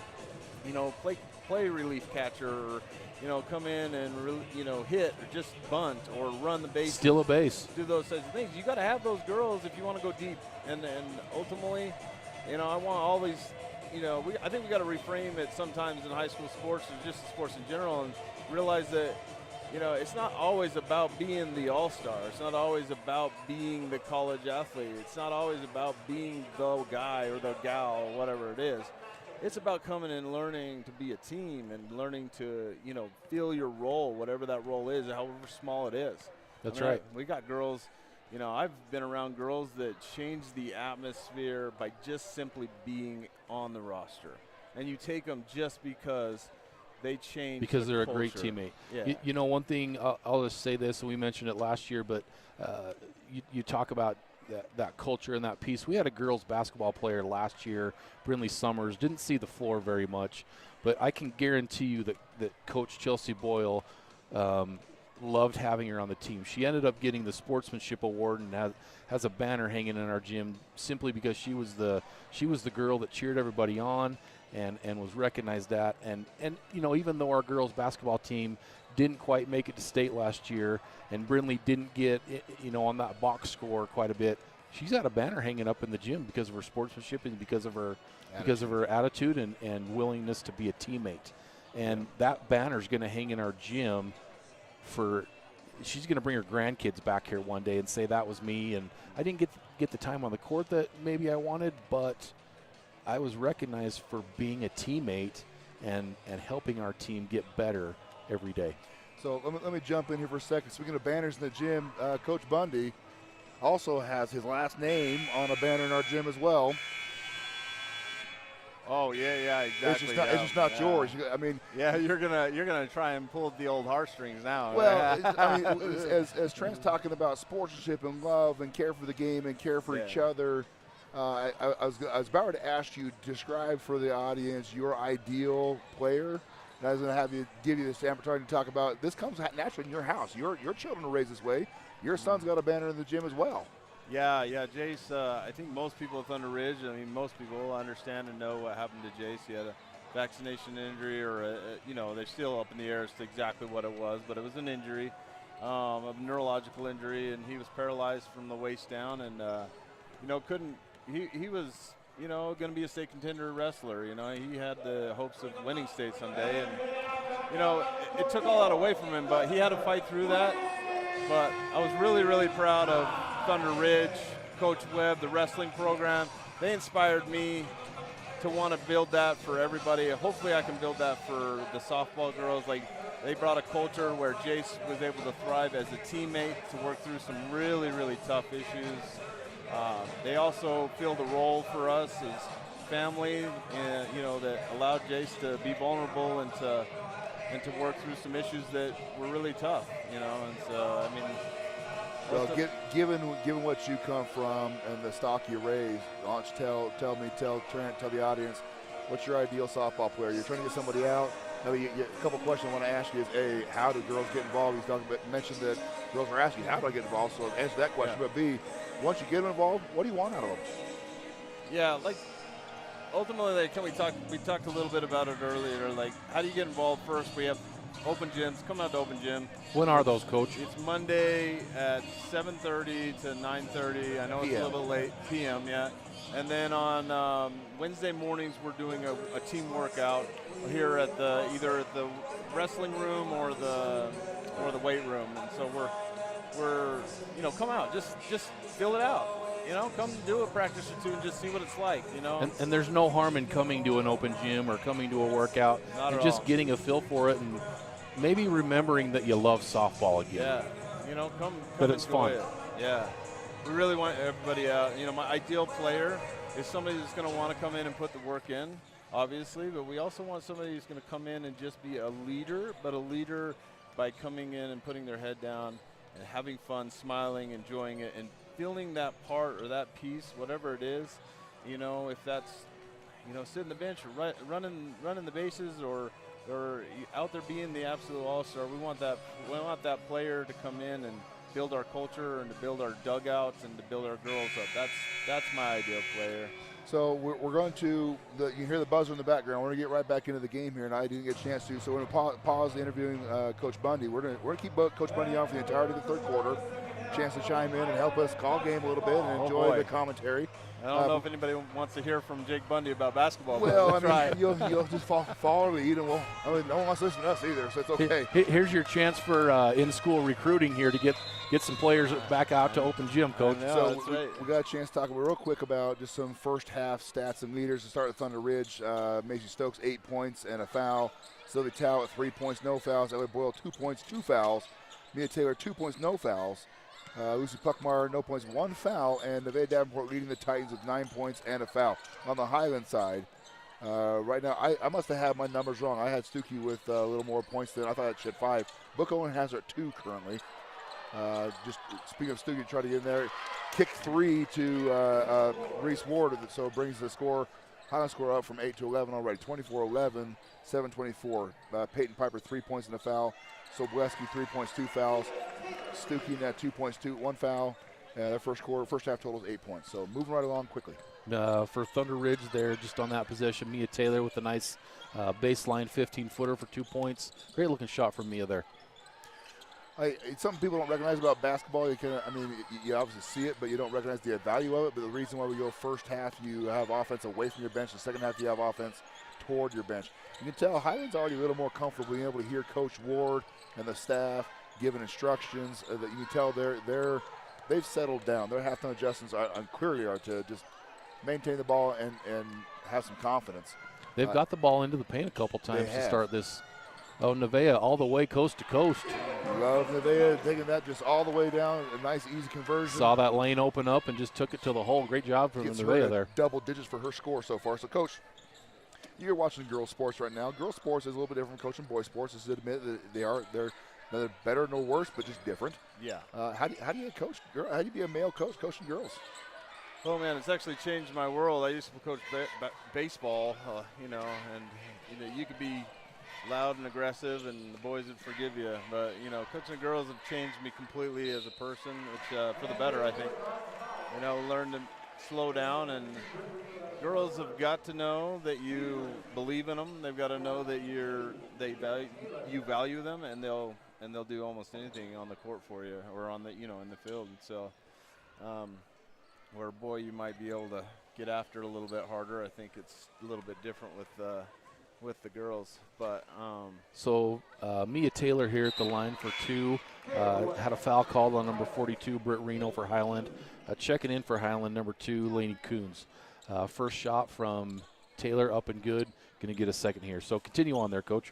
play relief catcher, or come in and hit or just bunt or run the base, steal a base, do those types of things. You got to have those girls if you want to go deep, and ultimately, I want all these. I think we got to reframe it sometimes in high school sports or just sports in general, and realize that it's not always about being the all-star. It's not always about being the college athlete. It's not always about being the guy or the gal or whatever it is. It's about coming and learning to be a team and learning to, feel your role, whatever that role is, however small it is. That's right. We got girls, I've been around girls that change the atmosphere by just simply being on the roster. And you take them just because they change because they're culture. A great teammate. Yeah. One thing, I'll just say this, and we mentioned it last year, but you talk about that culture and that piece. We had a girls basketball player last year, Brinley Summers, didn't see the floor very much, but I can guarantee you that Coach Chelsea Boyle loved having her on the team. She ended up getting the sportsmanship award and has a banner hanging in our gym simply because she was the girl that cheered everybody on and was recognized that. And you know, even though our girls basketball team didn't quite make it to state last year, and Brinley didn't get, you know, on that box score quite a bit, she's got a banner hanging up in the gym because of her sportsmanship and because of her attitude and willingness to be a teammate. And that banner's going to hang in our gym she's going to bring her grandkids back here one day and say that was me, and I didn't get the time on the court that maybe I wanted, but I was recognized for being a teammate and helping our team get better every day. So let me jump in here for a second. Speaking of banners in the gym, Coach Bundy also has his last name on a banner in our gym as well. Oh yeah, exactly. It's just not yours. I mean, yeah, you're gonna try and pull the old heartstrings now. Well, I mean, as Trent's talking about sportsmanship and love and care for the game and care for each other, I was about to ask you to describe for the audience your ideal player. And I was going to give you this opportunity to talk about this. Comes naturally in your house. Your children are raised this way. Your son's got a banner in the gym as well. Yeah, Jace, I think most people at Thunder Ridge, most people understand and know what happened to Jace. He had a vaccination injury, or, they're still up in the air as to exactly what it was, but it was an injury, a neurological injury, and he was paralyzed from the waist down, and, he was, going to be a state contender wrestler. He had the hopes of winning state someday, and, it took all that away from him, but he had to fight through that. But I was really, really proud of Thunder Ridge, Coach Webb, the wrestling program. They inspired me to want to build that for everybody. Hopefully I can build that for the softball girls. Like, they brought a culture where Jace was able to thrive as a teammate, to work through some really, really tough issues. They also filled a role for us as family, that allowed Jace to be vulnerable and to work through some issues that were really tough, and so, Well, given what you come from and the stock you raised, why don't you tell Trent, tell the audience, what's your ideal softball player? You're trying to get somebody out. A couple questions I want to ask you is, A, how do girls get involved? He's mentioned that girls are asking, how do I get involved? So answer that question. Yeah. But B, once you get them involved, what do you want out of them? Yeah, ultimately, we talked a little bit about it earlier. Like, how do you get involved? First, we have open gyms. Come out to open gym. When are those, Coach? It's Monday at 7:30 to 9:30. I know it's a little bit late. PM, yeah. And then on Wednesday mornings, we're doing a team workout here at either at the wrestling room or the weight room. And so we're come out, just fill it out. Come do a practice or two and just see what it's like, And there's no harm in coming to an open gym or coming to a workout and just getting a feel for it and maybe remembering that you love softball again. Yeah, come but it's fun. It. Yeah, we really want everybody out. My ideal player is somebody that's going to want to come in and put the work in, obviously, but we also want somebody who's going to come in and just be a leader, but a leader by coming in and putting their head down and having fun, smiling, enjoying it, and feeling that part or that piece, whatever it is, if that's, sitting the bench or running the bases or out there being the absolute all-star. We want that player to come in and build our culture and to build our dugouts and to build our girls up. That's my ideal player. So we're going to, you hear the buzzer in the background. We're going to get right back into the game here, and I didn't get a chance to. So we're going to pause interviewing Coach Bundy. We're going to keep Coach Bundy on for the entirety of the third quarter. Chance to chime in and help us call game a little bit and enjoy the commentary. I don't know if anybody wants to hear from Jake Bundy about basketball. Well, you'll just follow the lead, and no one wants to listen to us either, so it's okay. Here's your chance for in-school recruiting here to get some players back out to open gym, Coach. So we got a chance to talk real quick about just some first half stats and leaders. To start with Thunder Ridge, Macy Stokes 8 points and a foul. Sylvia Tao at 3 points, no fouls. Ellie Boyle 2 points, 2 fouls. Mia Taylor 2 points, no fouls. Lucy Puckmar, no points, 1 foul, and Nevaeh Davenport leading the Titans with 9 points and a foul. On the Highland side, right now, I must have had my numbers wrong. I had Stuckey with a little more points than I thought she had 5. Book Owen has her at 2 currently. Just speaking of Stuckey, try to get in there. kick three to Reese Ward, so it brings the score, Highland score up from 8 to 11 already. 24-11, 7:24. Peyton Piper 3 points and a foul. Sobleski 3 points, 2 fouls. Stuckey 2 points, 1 foul. Their first half total is 8 points. So moving right along quickly. For Thunder Ridge there, just on that possession, Mia Taylor with a nice baseline 15-footer for 2 points. Great looking shot from Mia there. It's something people don't recognize about basketball. You obviously see it, but you don't recognize the value of it. But the reason why we go first half, you have offense away from your bench. The second half, you have offense toward your bench. You can tell Highland's already a little more comfortable being able to hear Coach Ward and the staff giving instructions. That you can tell they've settled down. Their halftime adjustments clearly are to just maintain the ball and have some confidence. They've got the ball into the paint a couple times to start this. Oh, Nevaeh all the way coast to coast. Love Nevaeh taking that just all the way down. A nice, easy conversion. Saw that lane open up and just took it to the hole. Great job from Nevaeh there. Double digits for her score so far. So, Coach, you're watching girls sports right now. Girls sports is a little bit different from coaching boys sports. Just to admit that they're neither better nor worse, but just different. Yeah. How do you coach? How do you be a male coach coaching girls? Oh man, it's actually changed my world. I used to coach baseball, and you could be loud and aggressive, and the boys would forgive you. But coaching girls have changed me completely as a person, which for the better, I think. Learn to slow down, and girls have got to know that you believe in them. They've got to know that you value them, and they'll do almost anything on the court for you or on the in the field. And so, where boy you might be able to get after it a little bit harder. I think it's a little bit different with the girls. But Mia Taylor here at the line for 2 had a foul called on number 42, Britt Reno for Highland. Checking in for Highland, number 2, Lainey Coons. First shot from Taylor up and good. Going to get a second here. So continue on there, Coach.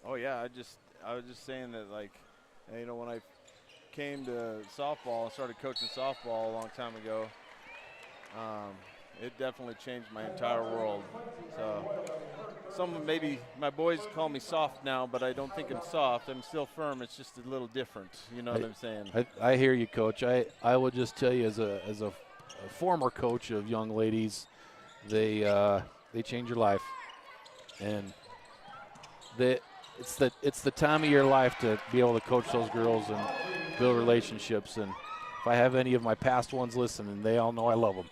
Oh yeah, I was just saying that when I came to softball and started coaching softball a long time ago, it definitely changed my entire world. So maybe my boys call me soft now, but I don't think I'm soft. I'm still firm. It's just a little different. You know what I'm saying? I hear you, Coach. I will just tell you as a former coach of young ladies, they change your life, and it's the time of your life to be able to coach those girls and build relationships. And if I have any of my past ones listening, they all know I love them.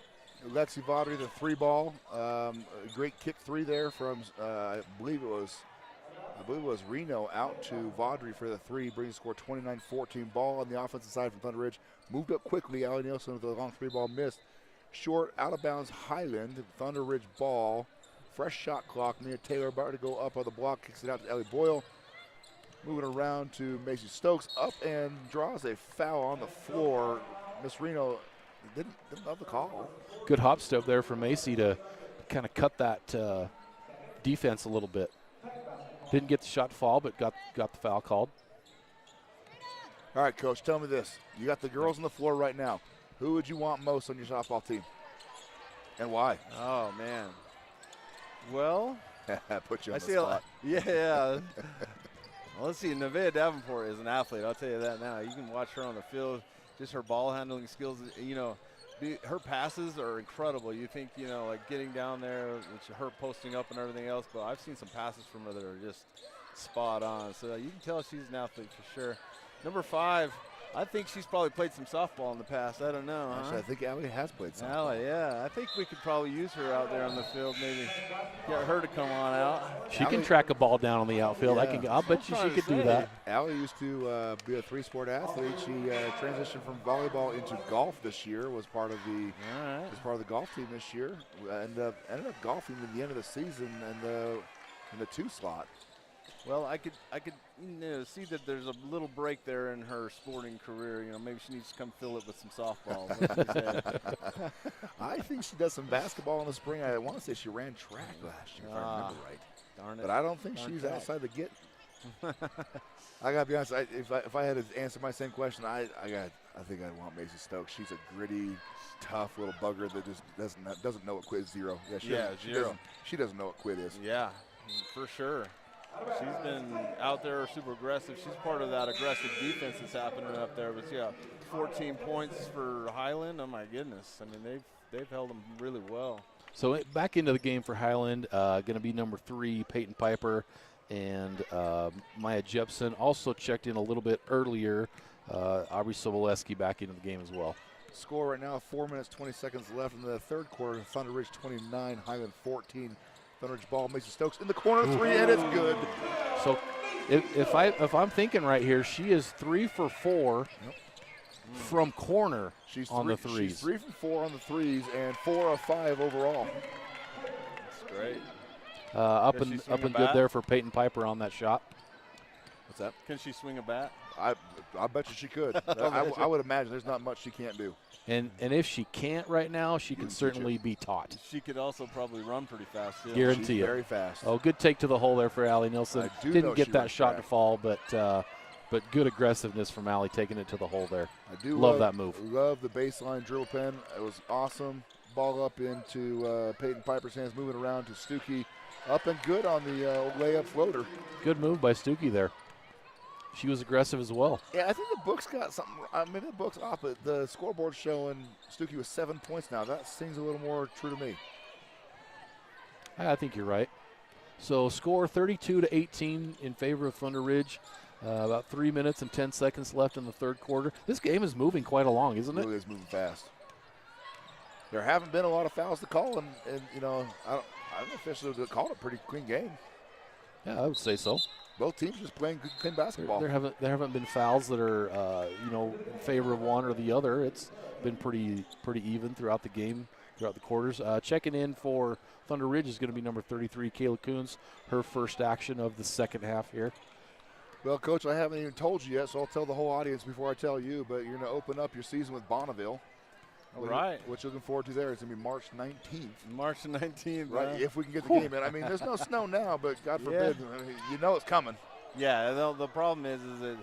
Lexi Vaudry, the 3 ball, a great kick 3 there from I believe it was Reno out to Vaudry for the 3, brings the score 29-14. Ball on the offensive side from Thunder Ridge, moved up quickly. Allie Nielsen with the long 3 ball missed. Short, out of bounds, Highland, Thunder Ridge ball. Fresh shot clock. Mia Taylor about to go up on the block, kicks it out to Ellie Boyle. Moving around to Macy Stokes, up and draws a foul on the floor. Miss Reno didn't love the call. Good hop step there for Macy to kind of cut that defense a little bit. Didn't get the shot to fall, but got the foul called. All right, Coach, tell me this. You got the girls on the floor right now. Who would you want most on your softball team? And why? Oh, man. Well, put you on the spot. Yeah. Well, let's see. Nevaeh Davenport is an athlete. I'll tell you that now. You can watch her on the field. Just her ball handling skills. Her passes are incredible. You think, like getting down there, her posting up and everything else. But I've seen some passes from her that are just spot on. So you can tell she's an athlete for sure. Number 5. I think she's probably played some softball in the past. I don't know. Actually, I think Allie has played softball. Allie, yeah. I think we could probably use her out there on the field, maybe get her to come on out. She can track a ball down on the outfield. Yeah. I'll bet you she could do that. Allie used to be a 3-sport athlete. She transitioned from volleyball into golf this year. Was part of the golf team this year. Ended up golfing at the end of the season in the 2 slot. Well, I could see that there's a little break there in her sporting career. Maybe she needs to come fill it with some softball. I think she does some basketball in the spring. I want to say she ran track last year, if I remember right. Darn it. But I don't think she's outside the get. I gotta be honest. If I had to answer my same question, I think I'd want Macy Stokes. She's a gritty, tough little bugger that just doesn't know what quit is. Zero. Yeah, zero. She doesn't know what quit is. Yeah, for sure. She's been out there super aggressive. She's part of that aggressive defense that's happening up there. But yeah, 14 points for Highland. Oh my goodness! I mean, they've held them really well. So back into the game for Highland, going to be number 3, Peyton Piper, and Maya Jepson also checked in a little bit earlier. Aubrey Soboleski back into the game as well. Score right now, 4 minutes, 20 seconds left in the third quarter. Thunder Ridge 29, Highland 14. Thunder Ridge ball, Mason Stokes in the corner, 3, and it's good. So if I'm thinking right here, she is 3 for 4 from corner on the threes. She's 3 from 4 on the threes and 4 of 5 overall. That's great. Up and good there for Peyton Piper on that shot. What's that? Can she swing a bat? I bet you she could. I would imagine there's not much she can't do. And if she can't right now, she can certainly be taught. She could also probably run pretty fast, too. Guarantee it. Very fast. Oh, good take to the hole there for Allie Nilsson. Didn't get that shot to fall, but good aggressiveness from Allie taking it to the hole there. I do love that move. Love the baseline dribble pen. It was awesome. Ball up into Peyton Piper's hands, moving around to Stuckey. Up and good on the layup floater. Good move by Stuckey there. She was aggressive as well. Yeah, I think the book's got something. Maybe the book's off, but the scoreboard's showing Stuckey with 7 points now. That seems a little more true to me. I think you're right. So score 32-18 in favor of Thunder Ridge. About 3 minutes and 10 seconds left in the third quarter. This game is moving quite along, isn't it? It really is moving fast. There haven't been a lot of fouls to call, and you know, I don't know if officials have called a pretty clean game. Yeah, I would say so. Both teams just playing good, clean basketball. There haven't been fouls that are in favor of one or the other. It's been pretty even throughout the game, throughout the quarters. Checking in for Thunder Ridge is going to be number 33, Kayla Coons. Her first action of the second half here. Well, Coach, I haven't even told you yet, so I'll tell the whole audience before I tell you. But you're going to open up your season with Bonneville. All right. What you're looking forward to there is going to be March 19th. March 19th. Right, if we can get the game in. I mean, there's no snow now, but God forbid, you know it's coming. Yeah, the problem is that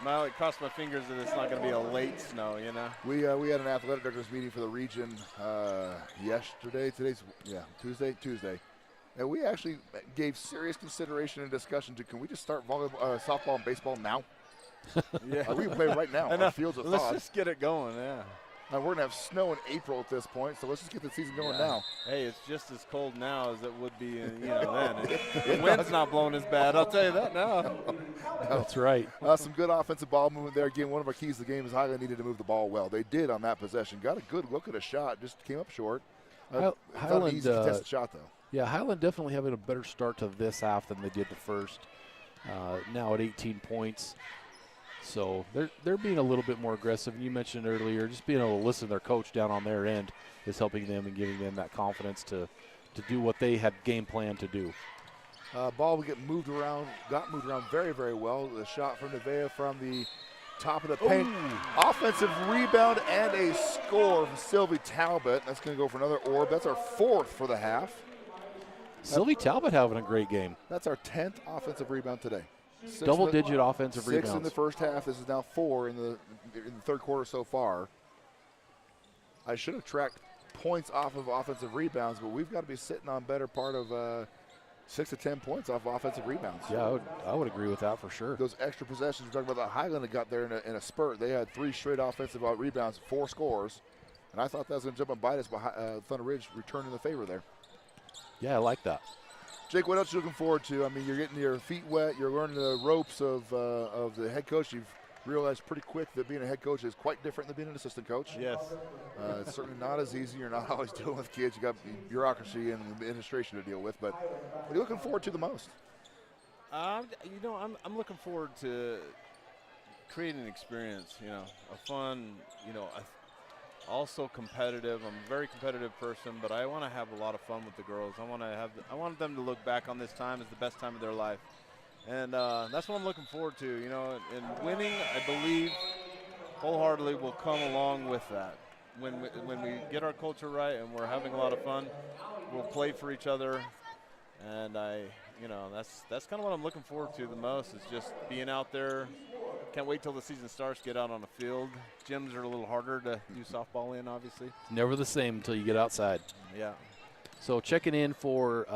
I cross my fingers that it's not going to be a late snow, you know. We had an athletic directors meeting for the region yesterday. Tuesday. And we actually gave serious consideration and discussion to, can we just start softball and baseball now? Yeah. We can play right now on fields of Let's thought. just get it going, yeah. Now, we're going to have snow in April at this point, so let's just get the season going now. Hey, it's just as cold now as it would be then. The wind's not blowing as bad, I'll tell you that now. That's right. Some good offensive ball movement there. Again, one of our keys to the game is Highland needed to move the ball well. They did on that possession. Got a good look at a shot, just came up short. Highland, an easy contested shot, though. Yeah, Highland definitely having a better start to this half than they did the first. Now at 18 points. So they're being a little bit more aggressive. You mentioned earlier, just being able to listen to their coach down on their end is helping them and giving them that confidence to do what they had game planned to do. Ball will got moved around very, very well. The shot from Nevaeh from the top of the paint. Ooh. Offensive rebound and a score from Sylvie Talbot. That's going to go for another orb. That's our 4th for the half. Sylvie Talbot having a great game. That's our 10th offensive rebound today. Double-digit offensive rebounds. 6 in the first half. This is now 4 in the third quarter so far. I should have tracked points off of offensive rebounds, but we've got to be sitting on better part of 6 to 10 points off offensive rebounds. Yeah, I would agree with that for sure. Those extra possessions, we're talking about the Highland that got there in a spurt. They had 3 straight offensive rebounds, 4 scores, and I thought that was going to jump and bite us, but Thunder Ridge returning the favor there. Yeah, I like that. Jake, what else are you looking forward to? I mean, you're getting your feet wet. You're learning the ropes of the head coach. You've realized pretty quick that being a head coach is quite different than being an assistant coach. Yes. It's certainly not as easy. You're not always dealing with kids. You got bureaucracy and administration to deal with. But what are you looking forward to the most? I'm looking forward to creating an experience, a fun, also competitive. I'm a very competitive person, but I want to have a lot of fun with the girls. I want them to look back on this time as the best time of their life, and that's what I'm looking forward to. And winning, I believe, wholeheartedly will come along with that. When we get our culture right and we're having a lot of fun, we'll play for each other, and that's kind of what I'm looking forward to the most. Is just being out there. Can't wait till the season starts, get out on the field. Gyms are a little harder to do softball in, obviously. Never the same until you get outside. Yeah. So checking in for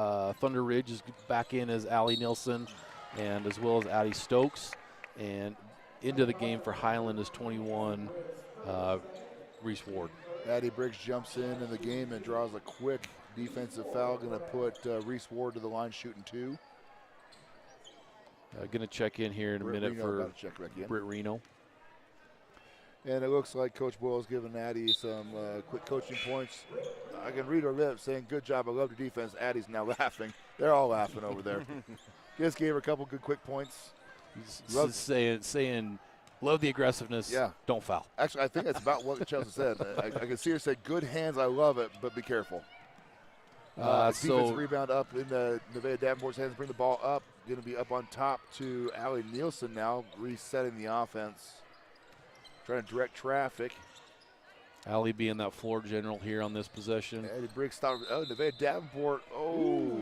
Thunder Ridge is back in as Allie Nilsson. and as well as Addie Stokes. And into the game for Highland is 21, Reese Ward. Addie Briggs jumps in the game and draws a quick defensive foul. Going to put Reese Ward to the line shooting 2. Going to check in here in a minute for Britt Reno. And it looks like Coach Boyle's giving Addie some quick coaching points. I can read her lips saying, "Good job, I love your defense." Addie's now laughing. They're all laughing over there. Just gave her a couple good quick points. He's saying, love the aggressiveness, don't foul. Actually, I think that's about what Chelsea said. I can see her say, "Good hands, I love it, but be careful." Defensive rebound up in the Nevaeh Davenport's hands, bring the ball up. Going to be up on top to Allie Nielsen now, resetting the offense. Trying to direct traffic. Allie being that floor general here on this possession. Eddie Briggs stopped. Oh, Nevaeh Davenport. Oh.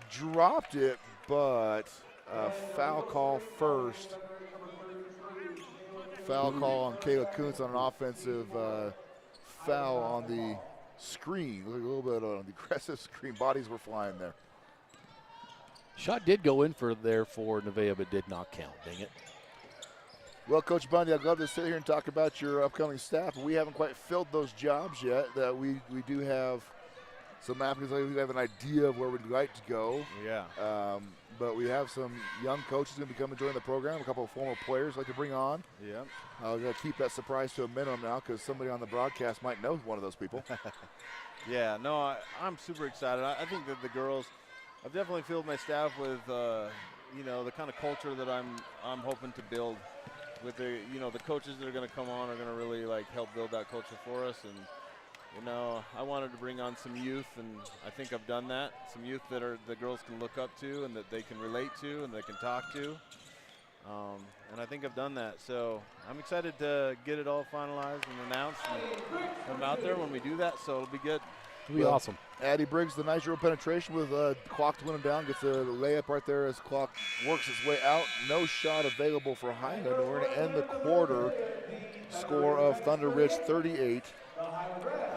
Dropped it, but foul call first. Foul call on Kayla Kuntz on an offensive foul on the screen. A little bit on the aggressive screen. Bodies were flying there. Shot did go in for Nevaeh, but did not count. Dang it. Well, Coach Bundy, I'd love to sit here and talk about your upcoming staff. We haven't quite filled those jobs yet. That we do have some applicants. We have an idea of where we'd like to go. Yeah. But we have some young coaches going to be coming join the program. A couple of former players like to bring on. Yeah. We're going to keep that surprise to a minimum now because somebody on the broadcast might know one of those people. Yeah. No, I'm super excited. I think that the girls. I've definitely filled my staff with, the kind of culture that I'm hoping to build. With the coaches that are going to come on are going to really help build that culture for us. And I wanted to bring on some youth, and I think I've done that. Some youth that the girls can look up to and that they can relate to and they can talk to. And I think I've done that. So I'm excited to get it all finalized and announced and come out there when we do that. So it'll be good. It'll be awesome. Addie Briggs, the nice road penetration with clock dwindling down, gets a layup right there as clock works its way out. No shot available for Highland. We're going to end the quarter. Score of Thunder Ridge 38,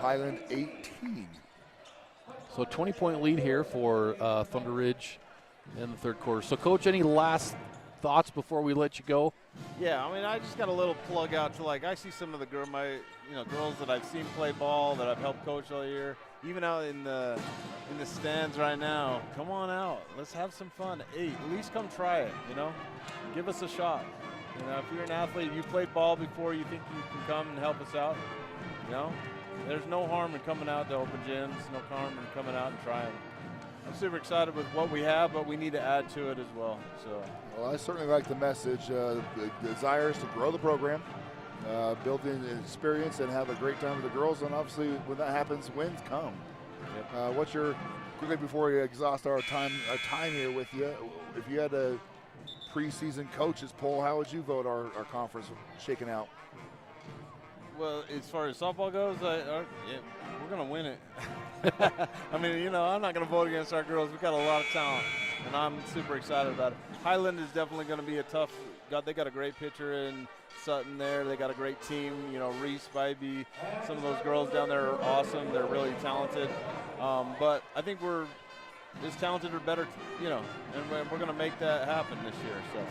Highland 18. So 20-point lead here for Thunder Ridge in the third quarter. So, Coach, any last thoughts before we let you go? Yeah, I mean, I just got a little plug out to I see some of the girls that I've seen play ball that I've helped coach all year. Even out in the stands right now, come on out. Let's have some fun. Hey, at least come try it, Give us a shot. If you're an athlete, you played ball before, you think you can come and help us out, There's no harm in coming out to open gyms, no harm in coming out and trying. I'm super excited with what we have, but we need to add to it as well. Well, I certainly like the message. The desire is to grow the program, build in experience, and have a great time with the girls. And obviously, when that happens, wins come. Yep. What's your quickly before we exhaust our time here with you? If you had a preseason coaches poll, how would you vote our conference shaking out? Well, as far as softball goes, we're going to win it. I mean, I'm not going to vote against our girls. We've got a lot of talent, and I'm super excited about it. Highland is definitely going to be a tough – they got a great pitcher in Sutton there. They got a great team. Reese, Bybee, some of those girls down there are awesome. They're really talented. But I think we're as talented or better, and we're going to make that happen this year. So.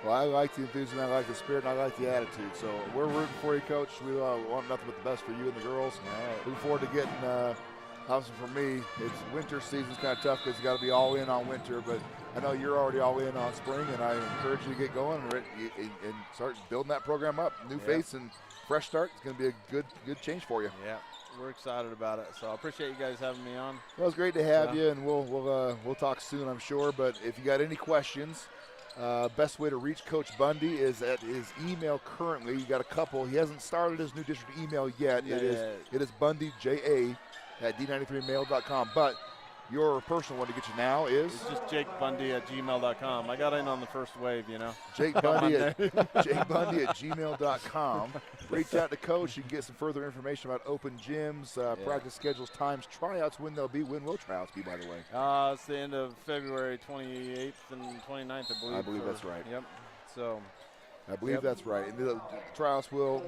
Well, I like the enthusiasm, I like the spirit, and I like the attitude. So we're rooting for you, Coach. We want nothing but the best for you and the girls. Looking forward to getting, obviously for me, it's winter season's kind of tough because you got to be all in on winter. But I know you're already all in on spring, and I encourage you to get going and start building that program up. New face and fresh start. It's going to be a good change for you. Yeah, we're excited about it. So I appreciate you guys having me on. Well, it's great to have you, and we'll talk soon, I'm sure. But if you got any questions. Best way to reach Coach Bundy is at his email currently. You got a couple. He hasn't started his new district email yet. Yeah, it is bundyja@d93mail.com. But your personal one to get you now is? It's just jakebundy@gmail.com. I got in on the first wave, Jake Bundy at gmail.com. Reach out to Coach. You can get some further information about open gyms, practice schedules, times, tryouts, when they'll be. When will tryouts be, by the way? It's the end of February 28th and 29th, I believe. That's right. Yep. So I believe that's right. And the tryouts will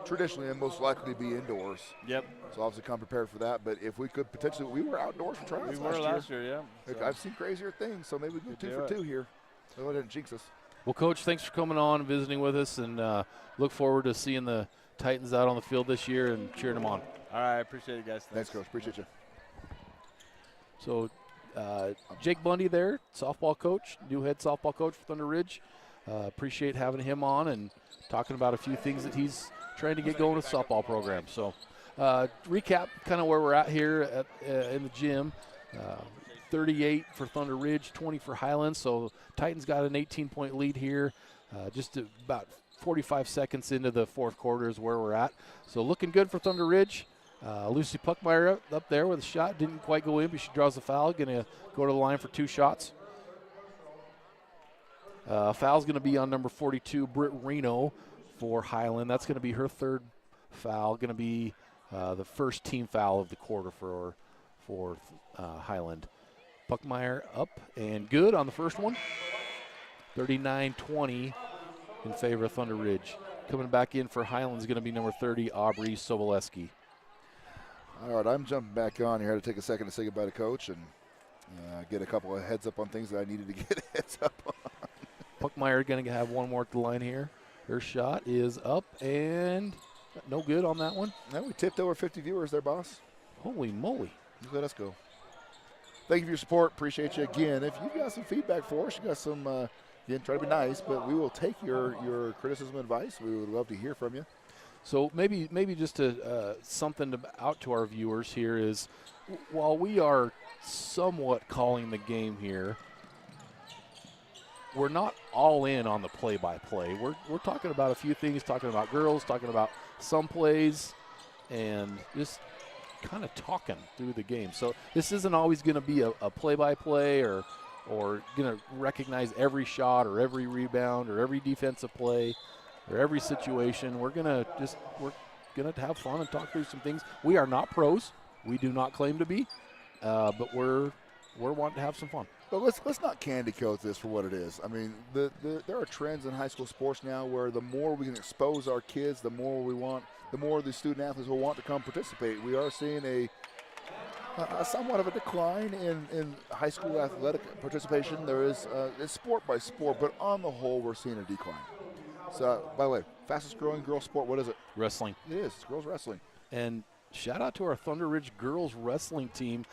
traditionally and most likely be indoors. Yep. So obviously come prepared for that. But if we could potentially, we were outdoors for tryouts We were last year, yeah. So I've seen crazier things, so maybe we go 2 for 2 here. Well, it didn't jinx us. Well, Coach, thanks for coming on and visiting with us, and look forward to seeing the Titans out on the field this year and cheering them on. All right, I appreciate it, guys. Thanks, Coach. Appreciate you. So Jake Bundy there, softball coach, new head softball coach for Thunder Ridge. Appreciate having him on and talking about a few things that he's trying to get going with the softball program. So recap kind of where we're at here in the gym. 38 for Thunder Ridge, 20 for Highland. So Titans got an 18-point lead here. Just about 45 seconds into the fourth quarter is where we're at. So looking good for Thunder Ridge. Lucy Puckmeyer up there with a shot. Didn't quite go in, but she draws the foul. Going to go to the line for 2 shots. Foul's going to be on number 42, Britt Reno for Highland. That's going to be her 3rd foul. Going to be the first team foul of the quarter for Highland. Puckmeyer up and good on the first one. 39-20 in favor of Thunder Ridge. Coming back in for Highland is going to be number 30, Aubrey Soboleski. All right, I'm jumping back on here to take a second to say goodbye to Coach and get a couple of heads up on things that I needed to get heads up on. Puckmeyer going to have one more at the line here. Her shot is up and no good on that one. Now we tipped over 50 viewers there, boss. Holy moly. Let us go. Thank you for your support. Appreciate you again. If you've got some feedback for us, you got some, again, try to be nice, but we will take your criticism and advice. We would love to hear from you. So maybe just something out to our viewers here is, while we are somewhat calling the game here, we're not all in on the play-by-play. We're talking about a few things, talking about girls, talking about some plays, and just kind of talking through the game. So this isn't always going to be a play-by-play or going to recognize every shot or every rebound or every defensive play or every situation. We're going to have fun and talk through some things. We are not pros. We do not claim to be, but we're wanting to have some fun. But let's not candy coat this for what it is. I mean, there are trends in high school sports now where the more we can expose our kids, the more the student athletes will want to come participate. We are seeing a somewhat of a decline in high school athletic participation. There is it's sport by sport, but on the whole, we're seeing a decline. So, by the way, fastest growing girls sport, what is it? Wrestling. It is. It's girls wrestling. And shout out to our Thunder Ridge girls wrestling team.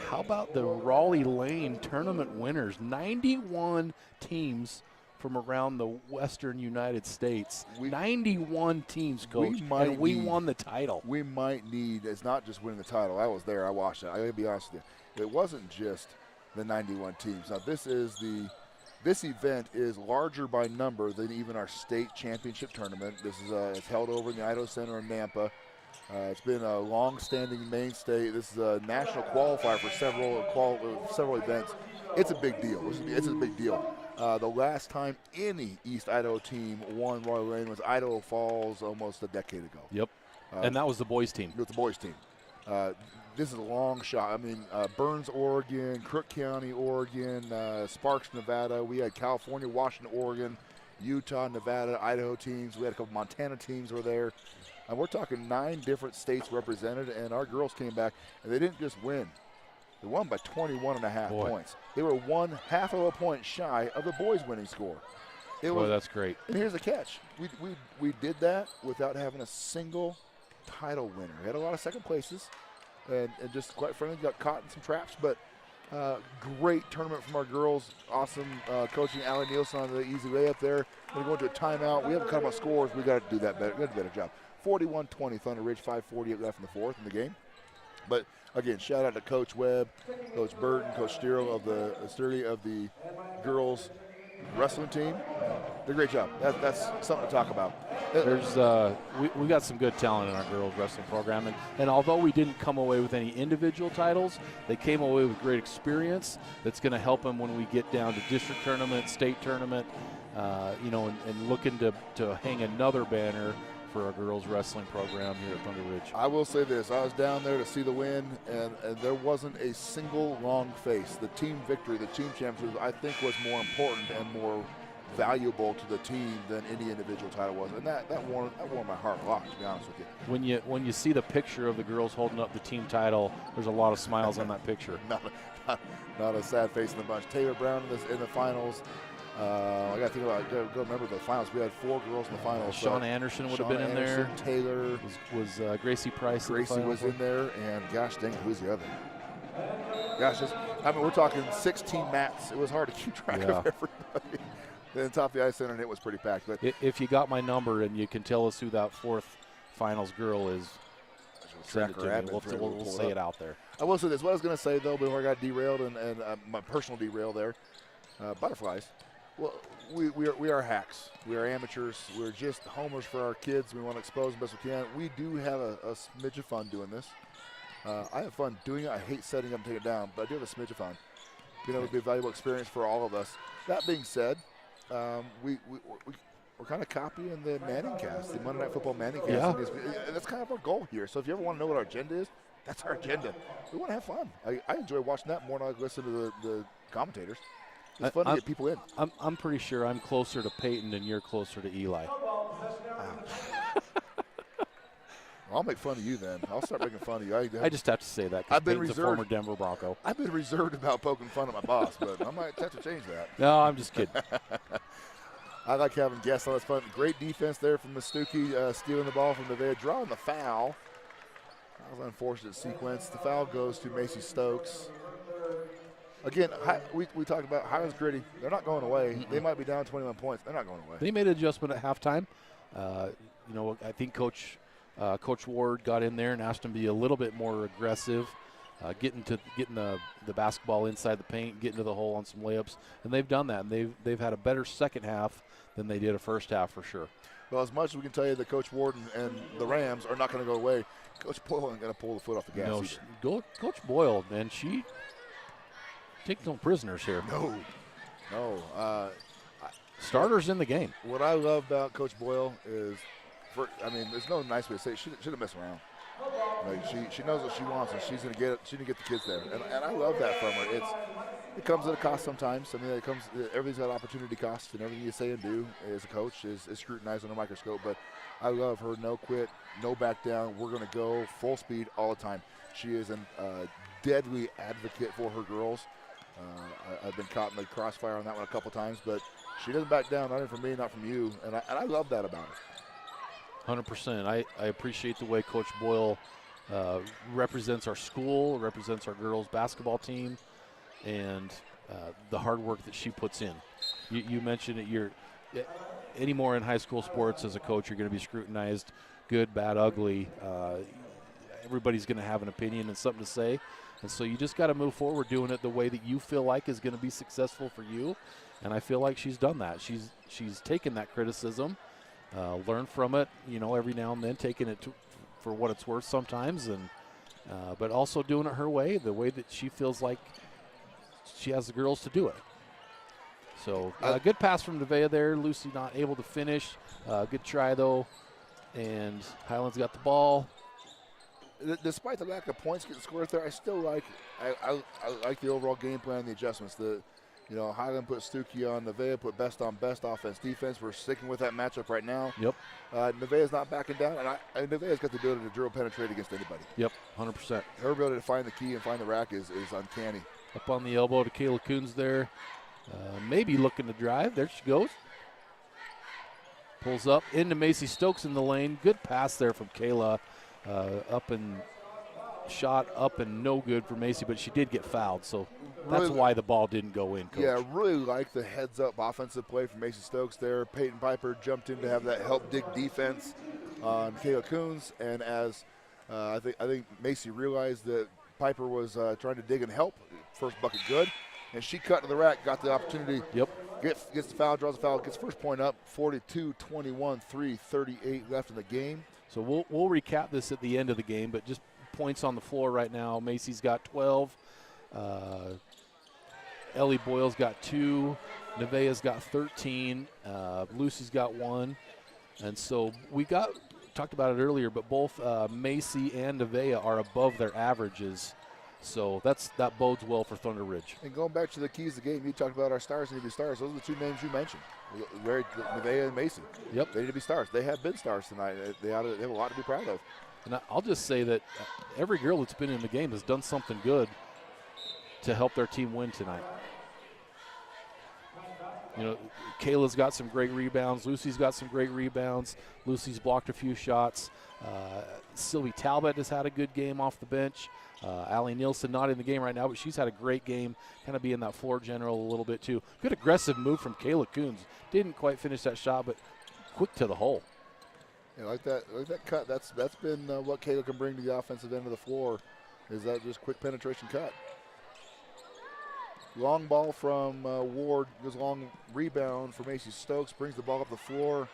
How about the Raleigh Lane tournament winners? 91 teams from around the western United States. 91 teams, Coach, and we won the title. We might need, it's not just winning the title. I was there. I watched it. I got to be honest with you. It wasn't just the 91 teams. Now, this event is larger by number than even our state championship tournament. This is it's held over in the Idaho Center in Nampa. It's been a long-standing mainstay. This is a national qualifier for several events. It's a big deal. It's a big deal. The last time any East Idaho team won Royal Lane was Idaho Falls almost a decade ago. Yep, and that was the boys' team. It was the boys' team. This is a long shot. I mean, Burns, Oregon, Crook County, Oregon, Sparks, Nevada. We had California, Washington, Oregon, Utah, Nevada, Idaho teams. We had a couple Montana teams were there. And we're talking 9 different states represented, and our girls came back, and they didn't just win. They won by 21.5 points. They were 1/2 of a point shy of the boys' winning score. That's great. And here's the catch. We did that without having a single title winner. We had a lot of second places, and just quite frankly got caught in some traps, but great tournament from our girls. Awesome coaching Allie Nielsen on the easy layup there. We're going to a timeout. We haven't cut about scores. We got to do that better. We got to do a better job. 41-20 Thunder Ridge, 5:48 left in the fourth in the game. But again, shout out to Coach Webb, Coach Burton, Coach Sturley of the girls wrestling team. Did a great job. That's something to talk about. There's we got some good talent in our girls wrestling program, and although we didn't come away with any individual titles, they came away with great experience that's going to help them when we get down to district tournament, state tournament, and looking to hang another banner for our girls wrestling program here at Thunder Ridge. I will say this. I was down there to see the win, and there wasn't a single long face. The team victory, the team championship, I think was more important and more valuable to the team than any individual title was, and that warmed my heart a lot, to be honest with you. When you see the picture of the girls holding up the team title, there's a lot of smiles on that picture. Not a sad face in the bunch. Taylor Brown in the finals. I got to think about go remember the finals. We had 4 girls in the finals. Sean Anderson would have been in there. Taylor was Gracie Price. Gracie was in there, and gosh dang, who's the other? Gosh, we're talking 16 mats. It was hard to keep track of everybody. Then top of the ice center, and it was pretty packed. But if you got my number and you can tell us who that 4th finals girl is, send it to me. We'll say it out there. I will say this. What I was going to say, though, before I got derailed and my personal derail there, butterflies. Well, we are hacks. We are amateurs. We're just homers for our kids. We want to expose them best we can. We do have a smidge of fun doing this. I have fun doing it. I hate setting up and taking it down, but I do have a smidge of fun. Being able to be a valuable experience for all of us. That being said, we're kind of copying the Manning cast, the Monday Night Football Manning cast. Yeah. That's kind of our goal here. So if you ever want to know what our agenda is, that's our agenda. We want to have fun. I enjoy watching that more than I listen to the commentators. It's fun to get people in. I'm pretty sure I'm closer to Peyton than you're closer to Eli. I'll make fun of you then. I'll start making fun of you. I just have to say that because Peyton's a former Denver Bronco. I've been reserved about poking fun at my boss, but I might have to change that. No, I'm just kidding. I like having guests on. It's fun. Great defense there from Mastuki, stealing the ball from Nevaeh, drawing the foul. That was an unfortunate sequence. The foul goes to Macy Stokes. Again, we talked about Highland's gritty. They're not going away. Mm-hmm. They might be down 21 points. They're not going away. They made an adjustment at halftime. I think Coach Ward got in there and asked him to be a little bit more aggressive, getting the basketball inside the paint, getting to the hole on some layups, and they've done that. And they've had a better second half than they did a first half for sure. Well, as much as we can tell you that Coach Ward and the Rams are not going to go away, Coach Boyle ain't going to pull the foot off the gas. No, Coach Boyle, man, she takes no prisoners here. No. Starters in the game. What I love about Coach Boyle is, there's no nice way to say it. She shouldn't mess around. Like she knows what she wants, and she's gonna get the kids there, and I love that from her. It comes at a cost sometimes. Everything's got opportunity cost, and everything you say and do as a coach is scrutinized under a microscope. But I love her. No quit, no back down. We're gonna go full speed all the time. She is a deadly advocate for her girls. I've been caught in the crossfire on that one a couple times, but she doesn't back down. Not even from me, not from you, and I love that about her. 100%. I appreciate the way Coach Boyle represents our school, represents our girls' basketball team, and the hard work that she puts in. You mentioned it. Anymore in high school sports as a coach, you're going to be scrutinized, good, bad, ugly. Everybody's going to have an opinion and something to say. And so you just got to move forward doing it the way that you feel like is going to be successful for you. And I feel like she's done that. She's taken that criticism, learned from it, every now and then, taking it for what it's worth sometimes, and but also doing it her way, the way that she feels like she has the girls to do it. So good pass from Nevaeh there. Lucy not able to finish. Good try, though. And Highland's got the ball. Despite the lack of points getting scored there, I still like the overall game plan and the adjustments. Highland put Stuckey on, Nevaeh put best on best offense defense. We're sticking with that matchup right now. Yep. Nevaeh's not backing down, and Nevaeh's got the ability to drill penetrate against anybody. Yep, 100%. Her ability to find the key and find the rack is uncanny. Up on the elbow to Kayla Coons there. Maybe looking to drive. There she goes. Pulls up into Macy Stokes in the lane. Good pass there from Kayla. Shot up and no good for Macy, but she did get fouled, so that's why the ball didn't go in, Coach. Yeah, I really like the heads-up offensive play from Macy Stokes there. Peyton Piper jumped in to have that help dig defense on Kayla Coons, and as I think Macy realized that Piper was trying to dig and help, first bucket good, and she cut to the rack, got the opportunity. Yep. Gets the foul, draws the foul, gets first point up, 42-21, 3:38 left in the game. So we'll recap this at the end of the game, but just points on the floor right now. Macy's got 12. Ellie Boyle's got 2. Nevaeh's got 13. Lucy's got 1. And so talked about it earlier, but both Macy and Nevaeh are above their averages. So that bodes well for Thunder Ridge. And going back to the keys of the game, you talked about our stars need to be stars. Those are the two names you mentioned. Nevaeh and Macy. Yep. They need to be stars. They have been stars tonight. They have a lot to be proud of. And I'll just say that every girl that's been in the game has done something good to help their team win tonight. You know, Kayla's got some great rebounds. Lucy's got some great rebounds. Lucy's blocked a few shots. Sylvie Talbot has had a good game off the bench. Allie Nielsen not in the game right now, but she's had a great game, kind of being that floor general a little bit too. Good aggressive move from Kayla Coons. Didn't quite finish that shot, but quick to the hole. Yeah, like that cut. That's been what Kayla can bring to the offensive end of the floor, is that just quick penetration cut. Long ball from Ward, goes long rebound for Macy Stokes, brings the ball up the floor.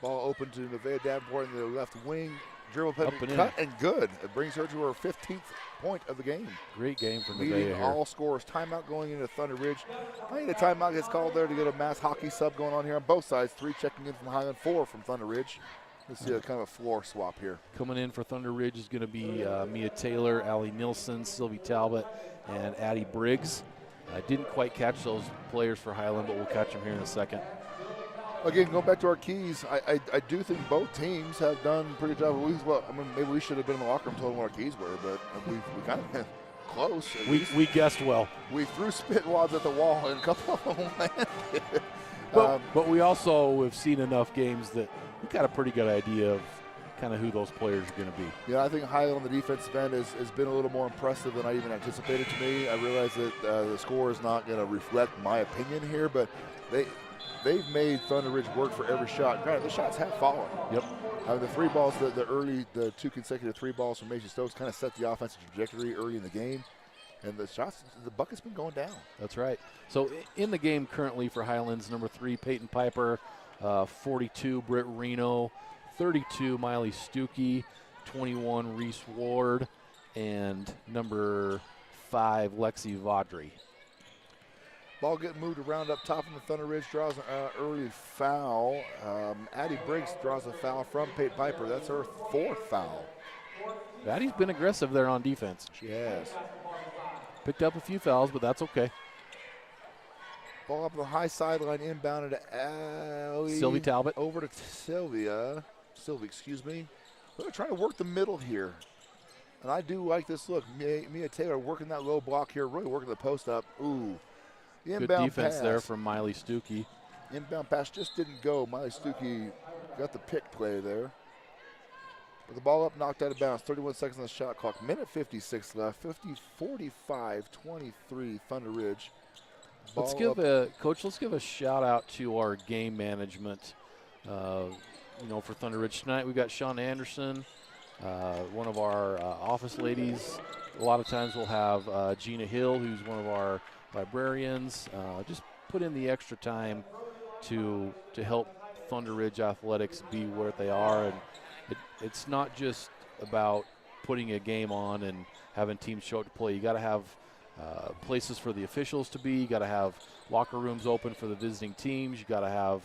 Ball open to Nevaeh Davenport in the left wing. Dribble cut and good. It brings her to her 15th point of the game. Great game from Nevaeh Leading here. all scorers. Timeout going into Thunder Ridge. I think a timeout gets called there to get a mass hockey sub going on here on both sides. 3 checking in from Highland, 4 from Thunder Ridge. Let's see a kind of a floor swap here. Coming in for Thunder Ridge is going to be Mia Taylor, Allie Nielsen, Sylvie Talbot, and Addie Briggs. I didn't quite catch those players for Highland, but we'll catch them here in a second. Again, going back to our keys, I do think both teams have done a pretty good job. Maybe we should have been in the locker room told them what our keys were, but we kind of been close. We guessed well. We threw spit wads at the wall, and a couple of them landed. But we also have seen enough games that we got a pretty good idea of kind of who those players are going to be. Yeah, I think Highland on the defensive end has been a little more impressive than I even anticipated to me. I realize that the score is not going to reflect my opinion here, but they've made Thunder Ridge work for every shot. Granted, the shots have fallen. Yep. The 3 balls, the 2 consecutive 3 balls from Macy Stokes kind of set the offensive trajectory early in the game. And the bucket's been going down. That's right. So in the game currently for Highlands, number 3, Peyton Piper, 42, Britt Reno, 32, Miley Stuckey, 21, Reese Ward, and number 5, Lexi Vaudry. Ball getting moved around up top, and the Thunder Ridge draws an early foul. Addie Briggs draws a foul from Peyton Piper. That's her 4th foul. Addie's been aggressive there on defense. She has. Picked up a few fouls, but that's okay. Ball up the high sideline, inbounded to Allie. Sylvie Talbot. Over to Sylvie, excuse me. We're trying to work the middle here. And I do like this look. Mia Taylor working that low block here, really working the post up. Ooh. The good defense there from Miley Stuckey. Inbound pass just didn't go. Miley Stuckey got the pick play there. But the ball up, knocked out of bounds. 31 seconds on the shot clock. Minute 56 left. 45-23 Thunder Ridge. Let's give a shout out to our game management. For Thunder Ridge tonight, we've got Sean Anderson, one of our office ladies. A lot of times we'll have Gina Hill, who's one of our librarians. Just put in the extra time to help Thunder Ridge athletics be where they are, and it's not just about putting a game on and having teams show up to play. You got to have places for the officials to be. You got to have locker rooms open for the visiting teams. You got to have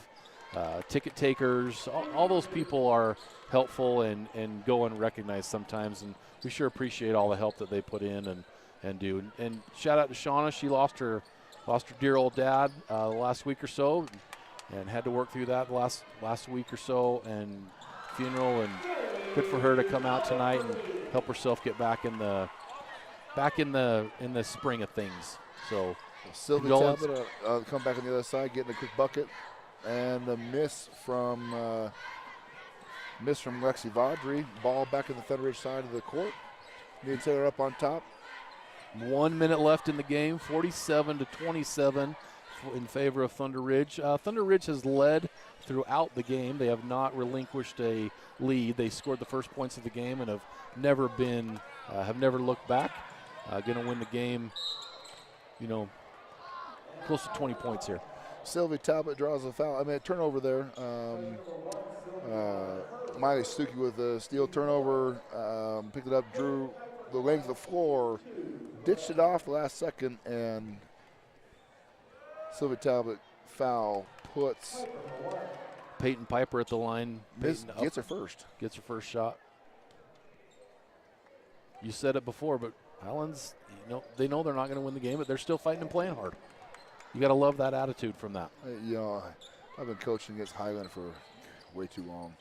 ticket takers. All those people are helpful and go unrecognized sometimes, and we sure appreciate all the help that they put in and do. And shout out to Shauna. She lost her dear old dad last week or so, and had to work through that the last week or so, and funeral, and good for her to come out tonight and help herself get back in the spring of things. So Sylvie Talbot come back on the other side, getting a quick bucket, and the miss from Lexi Vaudry. Ball back in the Thunder Ridge side of the court. Mia Taylor up on top. 1 minute left in the game, 47-27 in favor of Thunder Ridge. Thunder Ridge has led throughout the game. They have not relinquished a lead. They scored the first points of the game and have never looked back. Going to win the game, close to 20 points here. Sylvie Talbot draws a foul. A turnover there. Miley Stuckey with a steal turnover. Picked it up, drew the length of the floor, ditched it off the last second, and Sylvie Talbot foul puts Peyton Piper at the line. Gets her first shot. You said it before, but Highlands, they know they're not going to win the game, but they're still fighting and playing hard. You got to love that attitude from that. You know, I've been coaching against Highland for way too long.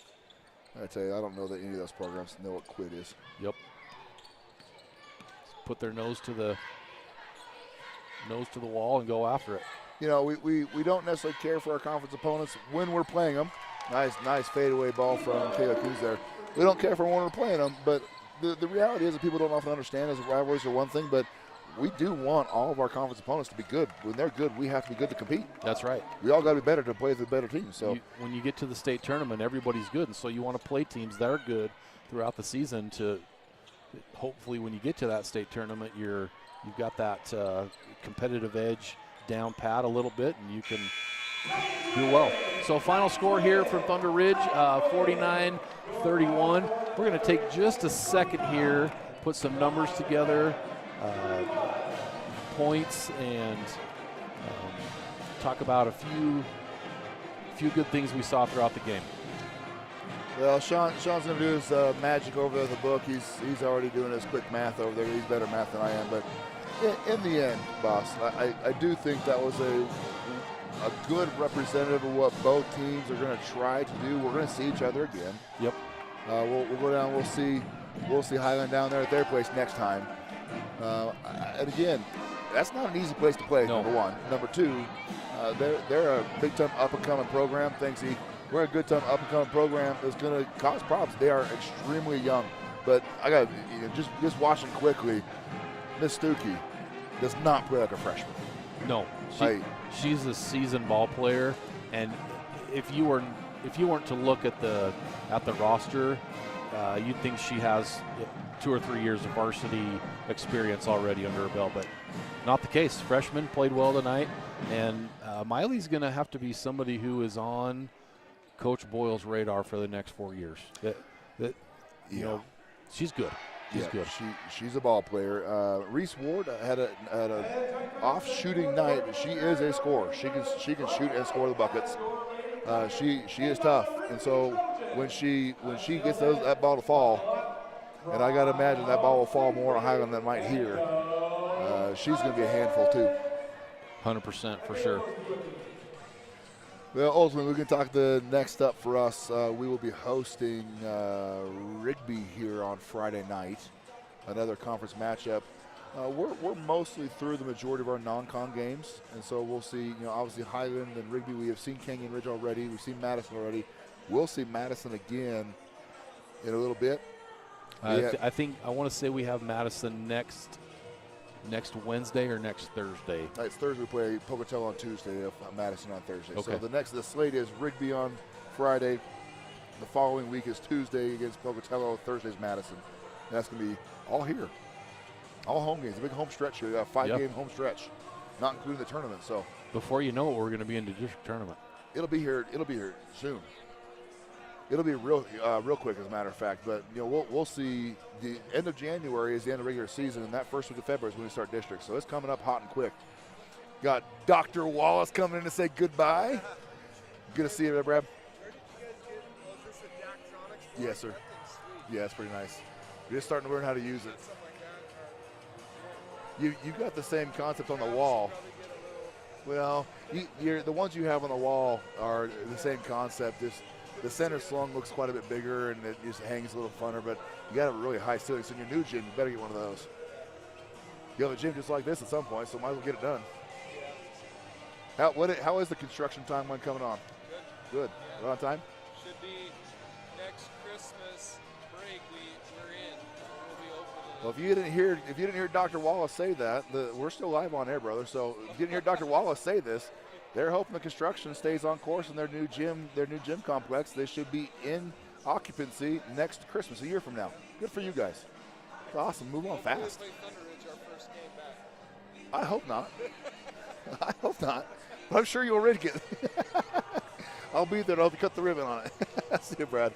I tell you, I don't know that any of those programs know what quit is. Yep. Put their nose to the wall and go after it. You know, we don't necessarily care for our conference opponents when we're playing them. Nice fadeaway ball from Kayla Coons there. We don't care for when we're playing them, but the reality is that people don't often understand as rivalries are one thing, but we do want all of our conference opponents to be good. When they're good, we have to be good to compete. That's right. We all got to be better to play the better teams. So when you get to the state tournament, everybody's good, and so you want to play teams that are good throughout the season to hopefully when you get to that state tournament, you've got that competitive edge down pat a little bit, and you can do well. So final score here from Thunder Ridge, 49-31. We're going to take just a second here, put some numbers together, points, and talk about a few good things we saw throughout the game. Well, Sean's going to do his magic over there at the book. He's already doing his quick math over there. He's better math than I am. But in the end, boss, I do think that was a good representative of what both teams are going to try to do. We're going to see each other again. Yep. We'll go down. We'll see Highland down there at their place next time. And again, that's not an easy place to play. No. Number one. Number two, they're a big time up and coming program. We're a good time up and coming program that's going to cause problems. They are extremely young, but I got just watching quickly. Miss Stuckey does not play like a freshman. No, she's a seasoned ball player, and if you weren't to look at the roster, you'd think she has 2 or 3 years of varsity experience already under her belt, but not the case. Freshman played well tonight, and Miley's going to have to be somebody who is on Coach Boyle's radar for the next 4 years. You know, she's good. She's good. She's a ball player. Reese Ward had an off shooting night, but she is a scorer. She can shoot and score the buckets. She is tough, and so when she gets that ball to fall, and I got to imagine that ball will fall more on Highland than might here. She's going to be a handful too. 100% for sure. Well, ultimately, we can talk the next up for us. We will be hosting Rigby here on Friday night, another conference matchup. We're mostly through the majority of our non-con games, and so we'll see. Obviously Highland and Rigby. We have seen Canyon Ridge already. We've seen Madison already. We'll see Madison again in a little bit. I think I want to say we have Madison next Wednesday or next Thursday. It's Thursday. We play Pocatello on Tuesday, Madison on Thursday. Okay. So the slate is Rigby on Friday. The following week is Tuesday against Pocatello. Thursday's Madison. And that's going to be all here. All home games. A big home stretch here. We got a 5-game home stretch, not including the tournament. So before you know it, we're going to be in the district tournament. It'll be here soon. It'll be real quick, as a matter of fact. But we'll see. The end of January is the end of regular season, and that first week of February is when we start district. So it's coming up hot and quick. Got Dr. Wallace coming in to say goodbye. Good to see you there, Brad. Yes, sir. Yeah, it's pretty nice. You're just starting to learn how to use it. You got the same concept on the wall. Well, the ones you have on the wall are the same concept. The center slung looks quite a bit bigger, and it just hangs a little funner, but you got a really high ceiling. So in your new gym, you better get one of those. You have a gym just like this at some point, so might as well get it done. How is the construction timeline coming on? Good. Yeah. Right on time? Should be next Christmas break. We're in. We'll be open. Well, if you didn't hear Dr. Wallace say that, we're still live on air, brother. So if you didn't hear Dr. Wallace say this, they're hoping the construction stays on course in their new gym complex. They should be in occupancy next Christmas, a year from now. Good for you guys. It's awesome. Move on fast. Play Thunder Ridge our first game back. I hope not. I hope not. But I'm sure you'll rig it. I'll be there. I'll cut the ribbon on it. See you, Brad.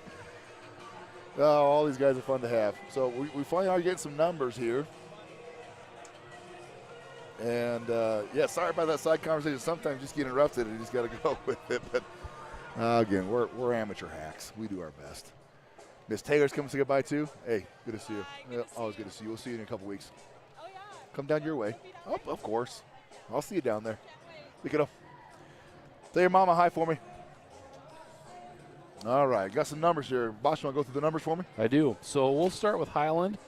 Oh, all these guys are fun to have. So we finally are getting some numbers here. And, sorry about that side conversation. Sometimes you just get interrupted and you just got to go with it. But, again, we're amateur hacks. We do our best. Miss Taylor's coming to say goodbye, too. Hey, good to see you. Yeah, always good to see you. We'll see you in a couple weeks. Oh, yeah. Come down your way. Oh, of course. I'll see you down there. You kiddo. Tell your mama hi for me. All right, got some numbers here. Bosch, you want to go through the numbers for me? I do. So we'll start with Highland.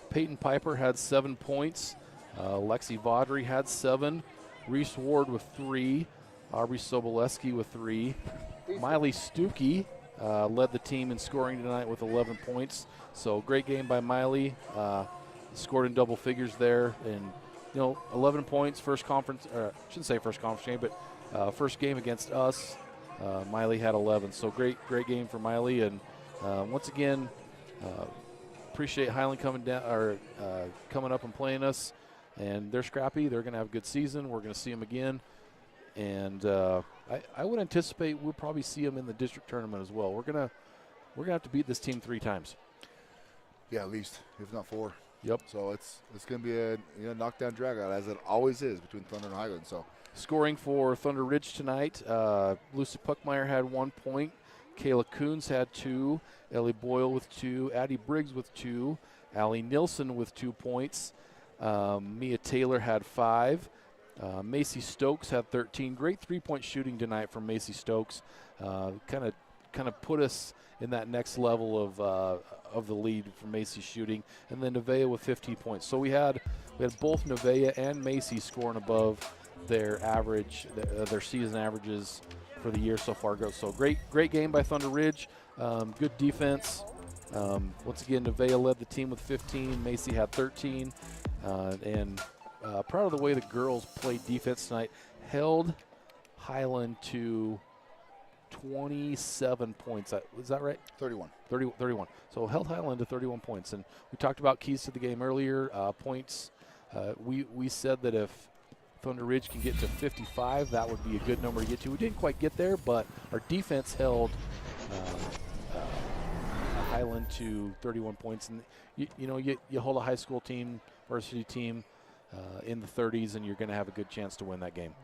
Peyton Piper had 7 points. Lexi Vaudry had 7. Reese Ward with 3. Aubrey Soboleski with 3. Miley Stuckey led the team in scoring tonight with 11 points. So great game by Miley. Scored in double figures there. And, 11 points, first conference, shouldn't say first conference game, but first game against us. Miley had 11. So great game for Miley. And once again, appreciate Highland coming up and playing us. And they're scrappy. They're going to have a good season. We're going to see them again. And I would anticipate we'll probably see them in the district tournament as well. We're gonna have to beat this team 3 times. Yeah, at least, if not 4. Yep. So it's going to be a knockdown dragout, as it always is between Thunder and Highland. So scoring for Thunder Ridge tonight, Lucy Puckmeyer had 1 point. Kayla Coons had 2. Ellie Boyle with 2. Addie Briggs with 2. Allie Nilsson with 2 points. Mia Taylor had 5. Macy Stokes had 13. Great 3-point shooting tonight from Macy Stokes. Kind of put us in that next level of the lead for Macy shooting. And then Nevaeh with 15 points. So we had both Nevaeh and Macy scoring above their average, their season averages for the year so far. So great game by Thunder Ridge. Good defense. Once again, Nevaeh led the team with 15. Macy had 13. And proud of the way the girls played defense tonight. Held Highland to 27 points. Is that right? 31. 31. So held Highland to 31 points. And we talked about keys to the game earlier. Points. We said that if Thunder Ridge can get to 55, that would be a good number to get to. We didn't quite get there, but our defense held Highland to 31 points. And you hold a high school team, varsity team in the 30s, and you're going to have a good chance to win that game.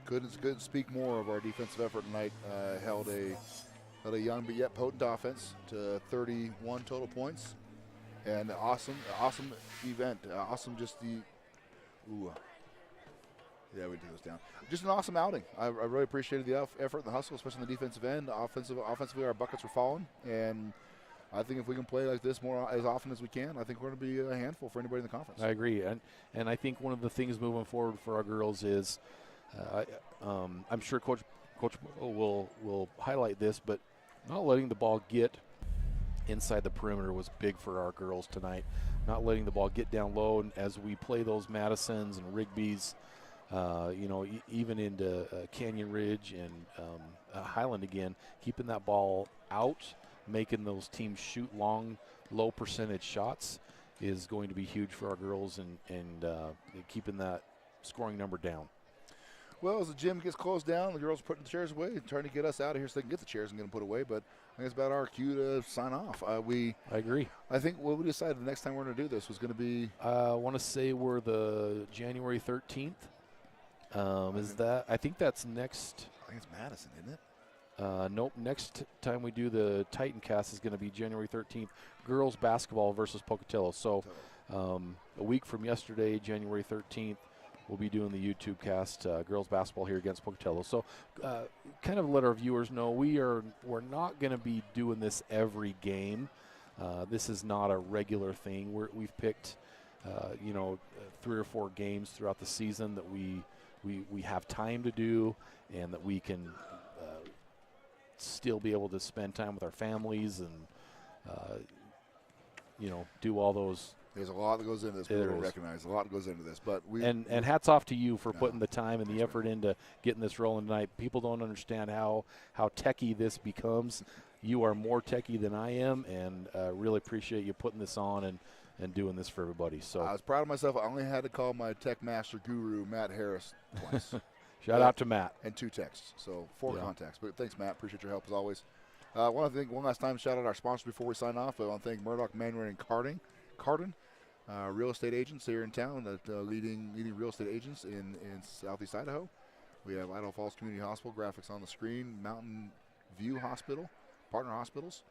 Couldn't speak more of our defensive effort tonight. Held a young but yet potent offense to 31 total points, and awesome event. Yeah, we do this down. Just an awesome outing. I really appreciated the effort and the hustle, especially on the defensive end. Offensively, our buckets were falling, and I think if we can play like this more as often as we can, I think we're going to be a handful for anybody in the conference. I agree, and I think one of the things moving forward for our girls is, I'm sure Coach will highlight this, but not letting the ball get inside the perimeter was big for our girls tonight. Not letting the ball get down low, and as we play those Madisons and Rigby's, even into Canyon Ridge and Highland again, keeping that ball out, making those teams shoot long, low percentage shots is going to be huge for our girls, and keeping that scoring number down. Well, as the gym gets closed down, the girls are putting the chairs away and trying to get us out of here so they can get the chairs and get them put away. But I think it's about our cue to sign off. I agree. I think what we decided the next time we're going to do this was going to be. I want to say we're the January 13th. I think that's next. I think it's Madison, isn't it? Nope. Next time we do the Titan Cast is going to be January 13th. Girls basketball versus Pocatello. So a week from yesterday, January 13th, we'll be doing the YouTube cast, girls basketball here against Pocatello. So kind of let our viewers know we're not going to be doing this every game. This is not a regular thing. We've picked 3 or 4 games throughout the season that we have time to do, and that we can still be able to spend time with our families and do all those. There's a lot that goes into this. We don't recognize a lot that goes into this, but and hats off to you for putting the time and the effort into getting this rolling tonight. People don't understand how techie this becomes. You are more techie than I am, and really appreciate you putting this on and doing this for everybody. So I was proud of myself. I only had to call my tech master guru, Matt Harris, twice. Shout out to Matt. And 2 texts, so 4 contacts. But thanks, Matt. Appreciate your help as always. I want to thank one last time, shout out our sponsors before we sign off. I want to thank Murdoch Manwaring and Carden, real estate agents here in town, leading real estate agents in Southeast Idaho. We have Idaho Falls Community Hospital, graphics on the screen, Mountain View Hospital, partner hospitals,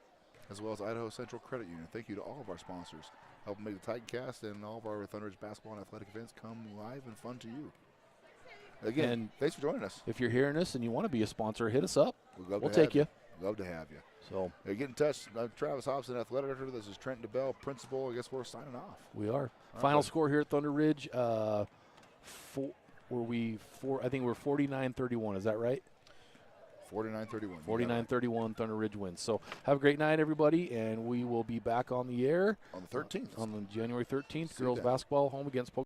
as well as Idaho Central Credit Union. Thank you to all of our sponsors. Help make the Titan Cast and all of our Thunder Ridge basketball and athletic events come live and fun to you. Again, And thanks for joining us. if you're hearing us and you want to be a sponsor, hit us up. We'll take you. Love to have you. So Hey, get in touch. Travis Hobson, athletic director. This is Trent DeBell, principal. I guess we're signing off. we are. All Final right. score here at Thunder Ridge. I think we're 49-31. Is that right? 49-31. 49-31. Thunder Ridge wins. So have a great night, everybody, and we will be back on the air On the 13th. on January 13th. See you Girls then. basketball home against